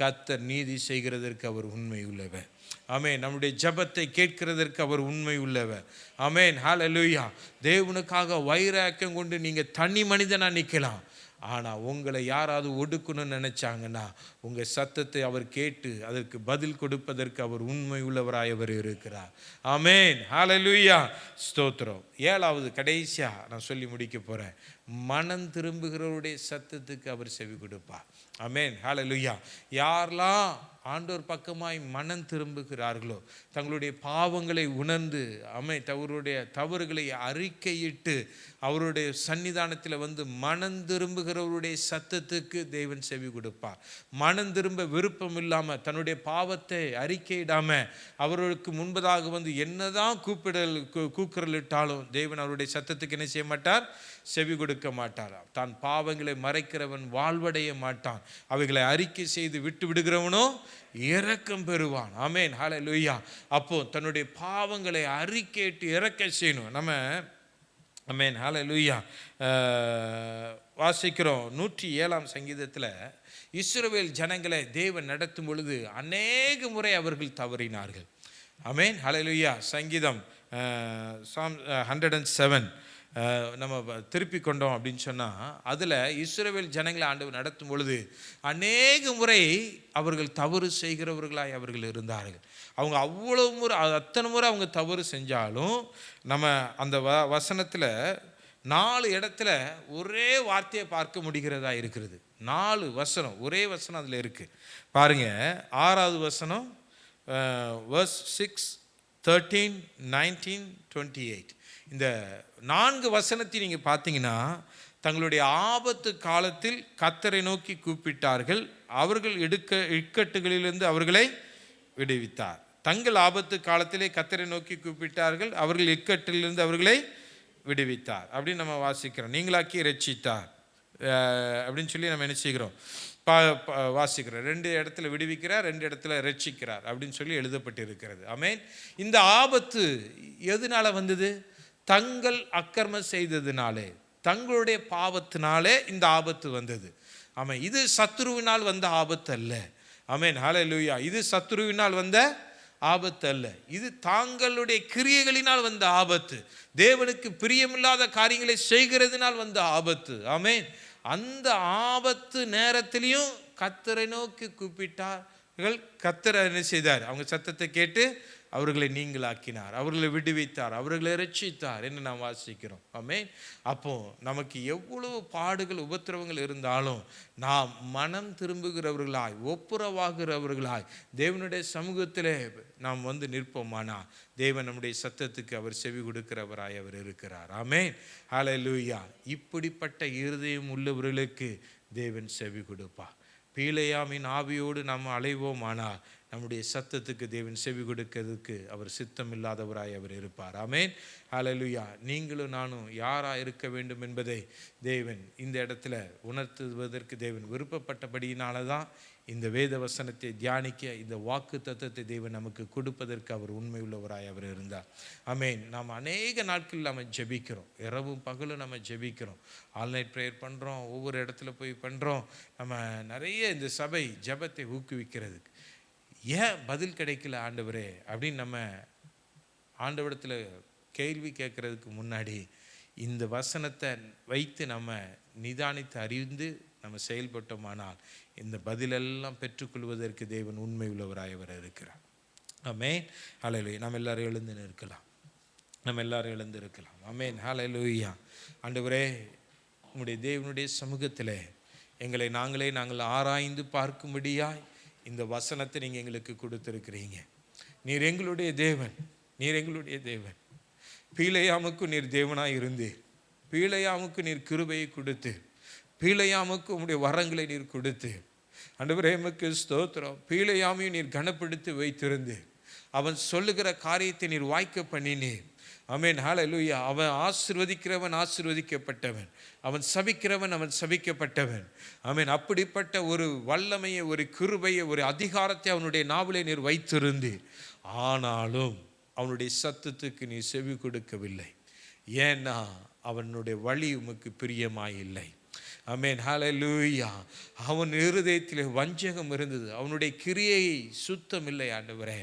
கர்த்தர் நீதி செய்கிறதற்கு அவர் உண்மை உள்ளவர். ஆமென், நம்முடைய ஜெபத்தை கேட்கிறதற்கு அவர் உண்மை உள்ளவர். ஆமென், ஹல்லேலூயா. தேவனுக்காக வைராக்கியம் கொண்டு நீங்கள் தனி மனிதனாக நிற்கலாம். ஆனால் உங்களை யாராவது ஒடுக்கணும்னு நினச்சாங்கன்னா உங்கள் சத்தத்தை அவர் கேட்டு அதற்கு பதில் கொடுப்பதற்கு அவர் உண்மை உள்ளவராய் அவர் இருக்கிறார். ஆமென், ஹல்லேலூயா, ஸ்தோத்திரம். 7வது கடைசியாக நான் சொல்லி முடிக்க போகிறேன். மனம் திரும்புகிறவருடைய சத்தத்துக்கு அவர் செவி கொடுப்பார். ஆமென், ஹல்லேலூயா. யாரெல்லாம் ஆண்டவர் பக்கமாய் மனம் திரும்புகிறார்களோ, தங்களுடைய பாவங்களை உணர்ந்து அவருடைய தவறுகளை அறிக்கையிட்டு அவருடைய சன்னிதானத்தில் வந்து மனம் திரும்புகிறவருடைய சத்தத்துக்கு தேவன் செவி கொடுப்பார். மனம் திரும்ப விருப்பம் இல்லாமல் தன்னுடைய பாவத்தை அறிக்கையிடாமல் அவர்களுக்கு முன்பதாக வந்து என்னதான் கூக்குரலிட்டாலும் தேவன் அவருடைய சத்தத்துக்கு என்ன செய்ய மாட்டார்? செவி கொடுக்க மாட்டார். தான் பாவங்களை மறைக்கிறவன் வாழ்வடைய மாட்டான், அவைகளை அறிக்கை செய்து விட்டு விடுகிறவனோ இரக்கம் பெறுவான். ஆமென், ஹல்லேலூயா. அப்போ தன்னுடைய பாவங்களை அறிக்கையிட்டு இறக்க செய்யணும் நம்ம. ஆமென், ஹல்லேலூயா. வாசிக்கிறோம் 107ஆம் சங்கீதத்தில் இஸ்ரவேல் ஜனங்களை தேவன் நடத்தும் பொழுது அநேக முறை அவர்கள் தவறினார்கள். ஆமென், ஹல்லேலூயா. சங்கீதம் 107 நம்ம திருப்பி கொண்டோம் அப்படின்னு சொன்னால் அதில் இஸ்ரவேல் ஜனங்களை ஆண்டவர் நடத்தும் பொழுது அநேக முறை அவர்கள் தவறு செய்கிறவர்களாய் அவர்கள் இருந்தார்கள். அவங்க அவ்வளவு முறை அத்தனை முறை அவங்க தவறு செஞ்சாலும் நம்ம அந்த வசனத்தில் 4 இடத்துல ஒரே வார்த்தையை பார்க்க முடிகிறதா இருக்கிறது. 4 வசனம், ஒரே வசனம் அதில் இருக்குது. பாருங்கள், 6வது வசனம் verse 6, 13, 19, 28. இந்த 4 வசனத்தை நீங்கள் பார்த்தீங்கன்னா தங்களுடைய ஆபத்து காலத்தில் கர்த்தரை நோக்கி கூப்பிட்டார்கள், அவர்கள் இக்கட்டுகளிலிருந்து அவர்களை விடுவித்தார். தங்கள் ஆபத்து காலத்திலே கர்த்தரை நோக்கி கூப்பிட்டார்கள், அவர்கள் இக்கட்டிலிருந்து அவர்களை விடுவித்தார் அப்படின்னு நம்ம வாசிக்கிறோம். நீங்களாக்கி ரட்சித்தார் அப்படின்னு சொல்லி நம்ம என்ன செய்கிறோம்? வாசிக்கிறோம். 2 இடத்துல விடுவிக்கிறார், 2 இடத்துல ரட்சிக்கிறார் அப்படின்னு சொல்லி எழுதப்பட்டு இருக்கிறது. ஆமென். இந்த ஆபத்து எதனால வந்தது? தங்கள் அக்கிரமம் செய்ததினாலே, தங்களுடைய பாவத்தினாலே இந்த ஆபத்து வந்தது. ஆமென். இது சத்துருவினால் வந்த ஆபத்து அல்ல. ஆமென், ஹல்லேலூயா. இது சத்துருவினால் வந்த ஆபத்து அல்ல, இது தாங்களுடைய கிரியைகளினால் வந்த ஆபத்து, தேவனுக்கு பிரியமில்லாத காரியங்களை செய்கிறதுனால் வந்த ஆபத்து. ஆமென். அந்த ஆபத்து நேரத்திலையும் கர்த்தரை நோக்கி கூப்பிட்டார்கள். கர்த்தர் என்ன செய்தார்? அவங்க சத்தத்தை கேட்டு அவர்களை நீங்களாக்கினார், அவர்களை விடுவித்தார், அவர்களை இரட்சித்தார் என்று நாம் வாசிக்கிறோம். ஆமென். அப்போ நமக்கு எவ்வளவு பாடுகள் உபத்திரவங்கள் இருந்தாலும் நாம் மனம் திரும்புகிறவர்களாய், ஒப்புரவாகிறவர்களாய் தேவனுடைய சமூகத்திலே நாம் வந்து நிற்போமானா தேவன் நம்முடைய சத்தத்துக்கு அவர் செவி கொடுக்கிறவராய் அவர் இருக்கிறார். ஆமென். ஹல்லேலூயா. இப்படிப்பட்ட இருதயம் உள்ளவர்களுக்கு தேவன் செவி கொடுப்பார். பீலேயாமின் ஆவியோடு நாம் அலைவோமானால் நம்முடைய சத்தத்துக்கு தேவன் செவி கொடுக்கிறதுக்கு அவர் சித்தம் இல்லாதவராய் அவர் இருப்பார். ஆமென். ஹல்லேலூயா. நீங்களும் நானும் யாராக இருக்க வேண்டும் என்பதை தேவன் இந்த இடத்துல உணர்த்துவதற்கு தேவன் விருப்பப்பட்டபடியினால தான் இந்த வேத வசனத்தை தியானிக்க, இந்த வாக்கு தத்தத்தை தேவன் நமக்கு கொடுப்பதற்கு அவர் உண்மை உள்ளவராய் அவர் இருந்தார். ஆமென். நாம் அநேக நாட்கள் நம்ம ஜெபிக்கிறோம், இரவும் பகலும் நம்ம ஜெபிக்கிறோம், ஆன்லைன் ப்ரேயர் பண்ணுறோம், ஒவ்வொரு இடத்துல போய் பண்ணுறோம். நம்ம நிறைய இந்த சபை ஜெபத்தை ஊக்குவிக்கிறதுக்கு ஏன் பதில் கிடைக்கல ஆண்டவரே அப்படின்னு நம்ம ஆண்டவரிடத்தில் கேள்வி கேட்கறதுக்கு முன்னாடி இந்த வசனத்தை வைத்து நம்ம நிதானித்து அறிந்து நம்ம செயல்பட்டோமானால் இந்த பதிலெல்லாம் பெற்றுக்கொள்வதற்கு தேவன் உண்மை உள்ளவராய் அவர் இருக்கிறார். ஆமென். ஹல்லேலூயா. நம்ம எல்லாரும் எழுந்து நிற்கலாம், நம்ம எல்லாரும் எழுந்து இருக்கலாம். ஆமென். ஹல்லேலூயா. ஆண்டவரே, உம்முடைய தேவனுடைய சமூகத்தில் எங்களை நாங்கள் ஆராய்ந்து பார்க்கும்படியாய் இந்த வசனத்தை நீங்கள் எங்களுக்கு கொடுத்துருக்கிறீங்க. நீர் எங்களுடைய தேவன், நீர் எங்களுடைய தேவன். பீலேயாமுக்கு நீர் தேவனாய் இருந்து, பீலேயாமுக்கு நீர் கிருபையை கொடுத்து, பீலேயாமுக்கு உம்முடைய வரங்களை நீர் கொடுத்து, ஆண்டவரே உமக்கு ஸ்தோத்திரம். பீலேயாமையும் நீர் கனப்படுத்தி வைத்திருந்து அவன் சொல்லுகிற காரியத்தை நீர் வாய்க்க பண்ணினீர். ஆமென். ஹல்லேலூயா. அவன் ஆசீர்வதிக்கிறவன் ஆசீர்வதிக்கப்பட்டவன், அவன் சபிக்கிறவன் அவன் சபிக்கப்பட்டவன். ஆமென். அப்படிப்பட்ட ஒரு வல்லமையை, ஒரு கிருபையை, ஒரு அதிகாரத்தை அவனுடைய நாவிலே நீர் வைத்திருந்து, ஆனாலும் அவனுடைய சத்தத்துக்கு நீ செவி கொடுக்கவில்லை. ஏன்னா அவனுடைய வழி உமக்கு பிரியமாயில்லை. ஆமென். ஹல்லேலூயா. அவன் இருதயத்தில் வஞ்சகம் இருந்தது, அவனுடைய கிரியை சுத்தம் இல்லை ஆண்டவரே.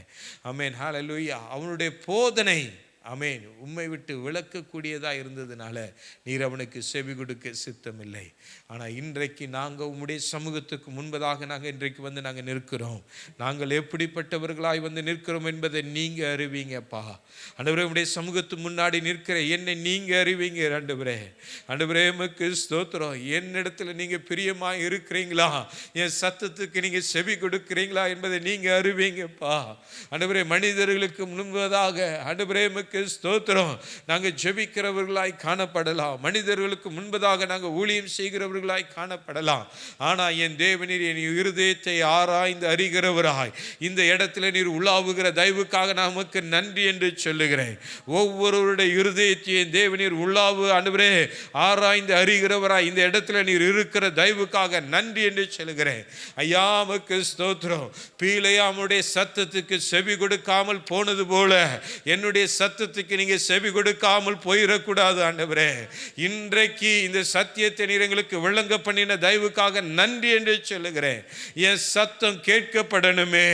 ஆமென். ஹல்லேலூயா. அவனுடைய போதனை ஆமென் உம்மை விட்டு விளக்கக்கூடியதாக இருந்ததுனால நீர் அவனுக்கு செவி கொடுக்க சித்தமில்லை. ஆனால் இன்றைக்கு நாங்கள் உம்முடைய சமூகத்துக்கு முன்பதாக நாங்கள் இன்றைக்கு வந்து நாங்கள் நிற்கிறோம். நாங்கள் எப்படிப்பட்டவர்களாய் வந்து நிற்கிறோம் என்பதை நீங்கள் அறிவீங்கப்பா. ஆண்டவரே, உம்முடைய சமூகத்துக்கு முன்னாடி நிற்கிற என்னை நீங்கள் அறிவீங்க ஆண்டவரே. ஆண்டவரே உமக்கு ஸ்தோத்திரம். என்னிடத்துல நீங்கள் பிரியமாக இருக்கிறீங்களா, என் சத்தத்துக்கு நீங்கள் செவி கொடுக்கிறீங்களா என்பதை நீங்கள் அறிவீங்கப்பா. ஆண்டவரே, மனிதர்களுக்கு முன்பதாக ஆண்டவரே உமக்கு ஸ்தோத்திரம் நாங்கள் ஜெபிக்கிறவர்களாய் காணப்படலாம், மனிதர்களுக்கு முன்பதாக நாங்கள் ஊழியம் செய்கிறவர்களாய் காணப்படலாம். ஆனால் என் தேவனீர் என் இருதயத்தை ஆராய்ந்து அறிகிறவராய் இந்த இடத்துல நீர் உலாவுகிற தயவுக்காக நான் உமக்கு நன்றி என்று சொல்லுகிறேன். ஒவ்வொருவருடைய இருதயத்தையும் தேவனீர் உலாவு ஆண்டவரே ஆராய்ந்து அறிகிறவராய் இந்த இடத்துல நீர் இருக்கிற தயவுக்காக நன்றி என்று சொல்லுகிறேன். ஐயா உமக்கு ஸ்தோத்திரம். பீலேயாமுடைய சத்தத்துக்கு செவி கொடுக்காமல் போனது போல என்னுடைய சத்தத்துக்கு நீங்க செவி கொடுக்காமல் போயிடக்கூடாது ஆண்டவரே. இன்றைக்கு இந்த சத்தியத்தை நீர் எங்களுக்கு விளங்க பண்ணின தயவுக்காக நன்றி என்று சொல்லுகிறேன். என் சத்தம் கேட்கப்படணுமே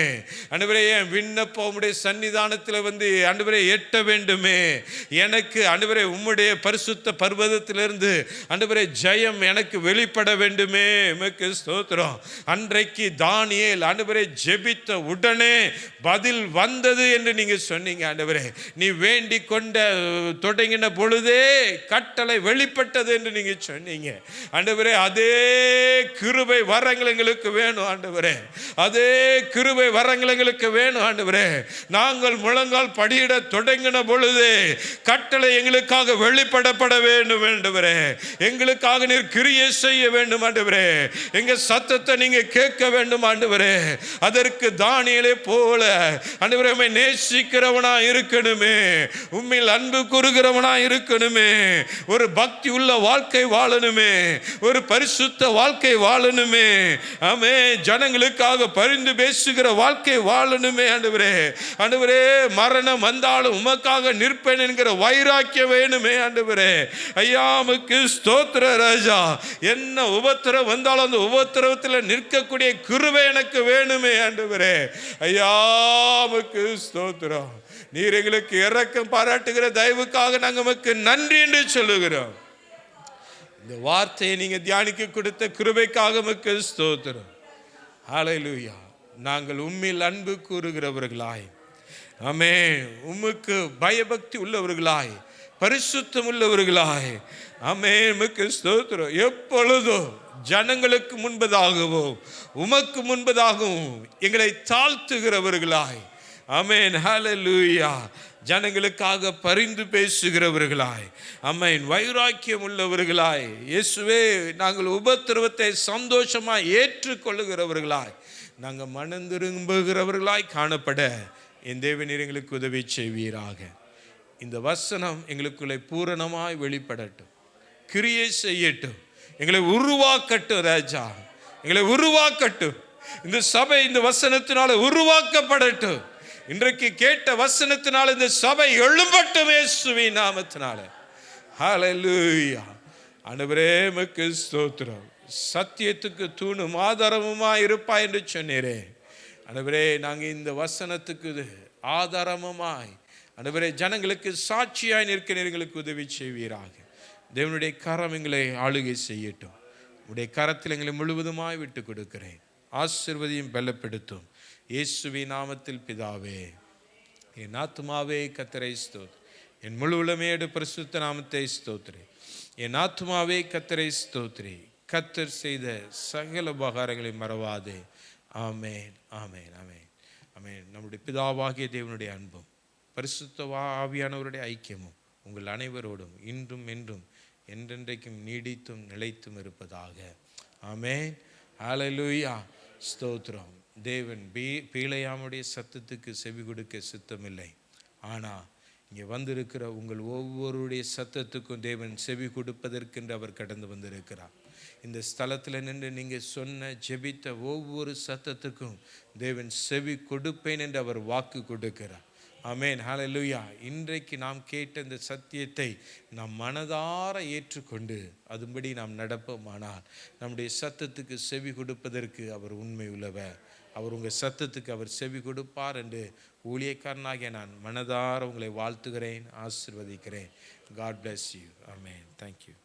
ஆண்டவரே, என் விண்ணப்பம் உம்முடைய சன்னிதானத்தில் வந்து ஆண்டவரே எட்ட வேண்டுமே. எனக்கு ஆண்டவரே உம்முடைய பரிசுத்த பர்வதத்திலிருந்து ஆண்டவரே ஜெயம் எனக்கு வெளிப்பட வேண்டுமே. உமக்கு ஸ்தோத்திரம். அன்றைக்கு தானியேல் ஆண்டவரே ஜெபித்த உடனே பதில் வந்தது என்று நீங்க சொன்னீங்க ஆண்டவரே. நீ வேண்டி கொண்ட தொடங்கின பொழுதே கட்டளை வெளிப்பட்டது என்று நீங்க சொன்னீங்க ஆண்டவரே. அதே கிருபை வரங்கள் எங்களுக்கு வேணும் ஆண்டவரே, அதே கிருபை வரங்கள் எங்களுக்கு வேணும் ஆண்டவரே. நாங்கள் முழங்கால் படியிட தொடங்கின பொழுது கட்டளை எங்களுக்காக வெளிப்படப்பட வேண்டும் ஆண்டவரே. எங்களுக்காக நீர் கிரியை செய்ய வேண்டும் ஆண்டவரே. எங்க சத்தத்தை நீங்க கேட்க வேண்டும் ஆண்டவரே. அதற்கு தானியேலை போல ஆண்டவரே உம்மை நேசிக்கிறவனா இருக்கணுமே, உம்மில் அன்பு கூறுகிறவனா இருக்கணுமே, ஒரு பக்தி உள்ள வாழ்க்கை வாழணுமே, ஒரு பரிசுத்த வாழ்க்கை வாழணுமே. ஆமே, ஜனங்களுக்காக பரிந்து பேசுகிற வாழ்க்கை வாழணுமே ஆண்டவரே. ஆண்டவரே, மரணம் வந்தாலும் உமக்காக நிற்பேன் என்கிற வைராக்கியம் வேணுமே ஆண்டவரே. ஐயா உமக்கு ஸ்தோத்திர ராஜா. என்ன உபத்திரம் வந்தாலும் அந்த உபத்திரவத்தில் நிற்கக்கூடிய கிருபை எனக்கு வேணுமே ஆண்டவரே. ஐயா உமக்கு ஸ்தோத்திரம். நீர் எங்களுக்கு இரக்கம் பாராட்டுகிற தயவுக்காக நாங்கள் உமக்கு நன்றி என்று சொல்லுகிறோம். இந்த வார்த்தையை நீங்க தியானிக்க கொடுத்த கிருபைக்காக உமக்கு ஸ்தோத்திரம். ஹல்லேலூயா. நாங்கள் உம்மில் அன்பு கூறுகிறவர்களாய் ஆமென். உமக்கு பயபக்தி உள்ளவர்களாய், பரிசுத்தம் உள்ளவர்களாய், ஆமென், உமக்கு ஸ்தோத்திரம். எப்பொழுதும் ஜனங்களுக்கு முன்பதாகவும் உமக்கு முன்பதாகவும் எங்களை தாழ்த்துகிறவர்களாய், ஆமென், ஹல்லேலூயா, ஜனங்களுக்காக பரிந்து பேசுகிறவர்களாய், ஆமென், வைராக்கியம் உள்ளவர்களாய், இயேசுவே நாங்கள் உபத்திரவத்தை சந்தோஷமாய் ஏற்றுக்கொள்ளுகிறவர்களாய், நாங்கள் மனம் திரும்புகிறவர்களாய் காணப்பட என் தேவனீர் எங்களுக்கு உதவி செய்வீராக. இந்த வசனம் எங்களுக்குள்ளே பூரணமாய் வெளிப்படட்டும், கிரியை செய்யட்டும், எங்களை உருவாக்கட்டும் ராஜா, எங்களை உருவாக்கட்டும். இந்த சபை இந்த வசனத்தினால உருவாக்கப்படட்டும். இன்றைக்கு கேட்ட வசனத்தினால இந்த சபை எழும்பட்டும் இயேசுவின் நாமத்தினால. ஹல்லேலூயா. ஆண்டவரே உமக்கு ஸ்தோத்திரம். சத்தியத்துக்கு தூணும் ஆதாரமுமாய் இருப்பாய் என்று சொன்னீரே. ஆண்டவரே நாங்கள் இந்த வசனத்துக்கு ஆதாரமுமாய், ஆண்டவரே ஜனங்களுக்கு சாட்சியாய் நிற்க எங்களுக்கு உதவி செய்வீராக. தேவனுடைய கரம் எங்களை ஆளுகை செய்யட்டும். உடைய கரத்தில் எங்களை முழுவதுமாய் விட்டு கொடுக்கிறேன். ஆசீர்வதியும் பலப்படுத்தும் இயேசுவின் நாமத்தில் பிதாவே. என் ஆத்துமாவே கர்த்தரை ஸ்தோத்திரி, என் முழு உளமையோடு பரிசுத்த நாமத்தை ஸ்தோத்திரி. என் ஆத்துமாவே கர்த்தரை ஸ்தோத்திரி, கர்த்தர் செய்த சகல உபகாரங்களை மறவாதே. ஆமேன், ஆமேன், ஆமேன், ஆமேன். நம்முடைய பிதாவாகிய தேவனுடைய அன்பும் பரிசுத்த ஆவியானவருடைய ஐக்கியமும் உங்கள் அனைவரோடும் இன்றும் என்றும் என்றென்றைக்கும் நீடித்தும் நிலைத்தும் இருப்பதாக. ஆமேன், ஹல்லேலூயா, ஸ்தோத்திரம். தேவன் பீலையாமுடைய சத்தத்துக்கு செவி கொடுக்க சித்தமில்லை. ஆனால் இங்கே வந்திருக்கிற உங்கள் ஒவ்வொருடைய சத்தத்துக்கும் தேவன் செவி கொடுப்பதற்கென்று அவர் கடந்து வந்திருக்கிறார். இந்த ஸ்தலத்தில் நின்று நீங்கள் சொன்ன ஜெபித்த ஒவ்வொரு சத்தத்துக்கும் தேவன் செவி கொடுப்பேன் என்று அவர் வாக்கு கொடுக்கிறார். ஆமென், ஹல்லேலூயா. இன்றைக்கு நாம் கேட்ட இந்த சத்தியத்தை நாம் மனதார ஏற்றுக்கொண்டு அதுபடி நாம் நடப்போமானால் நம்முடைய சத்தத்துக்கு செவி கொடுப்பதற்கு அவர் உண்மை உள்ளவர். அவர் உங்கள் சத்தத்துக்கு அவர் செவி கொடுப்பார் என்று ஊழியக்காரனாகிய நான் மனதார உங்களை வாழ்த்துகிறேன், ஆசீர்வதிக்கிறேன். God bless you. Amen. Thank you.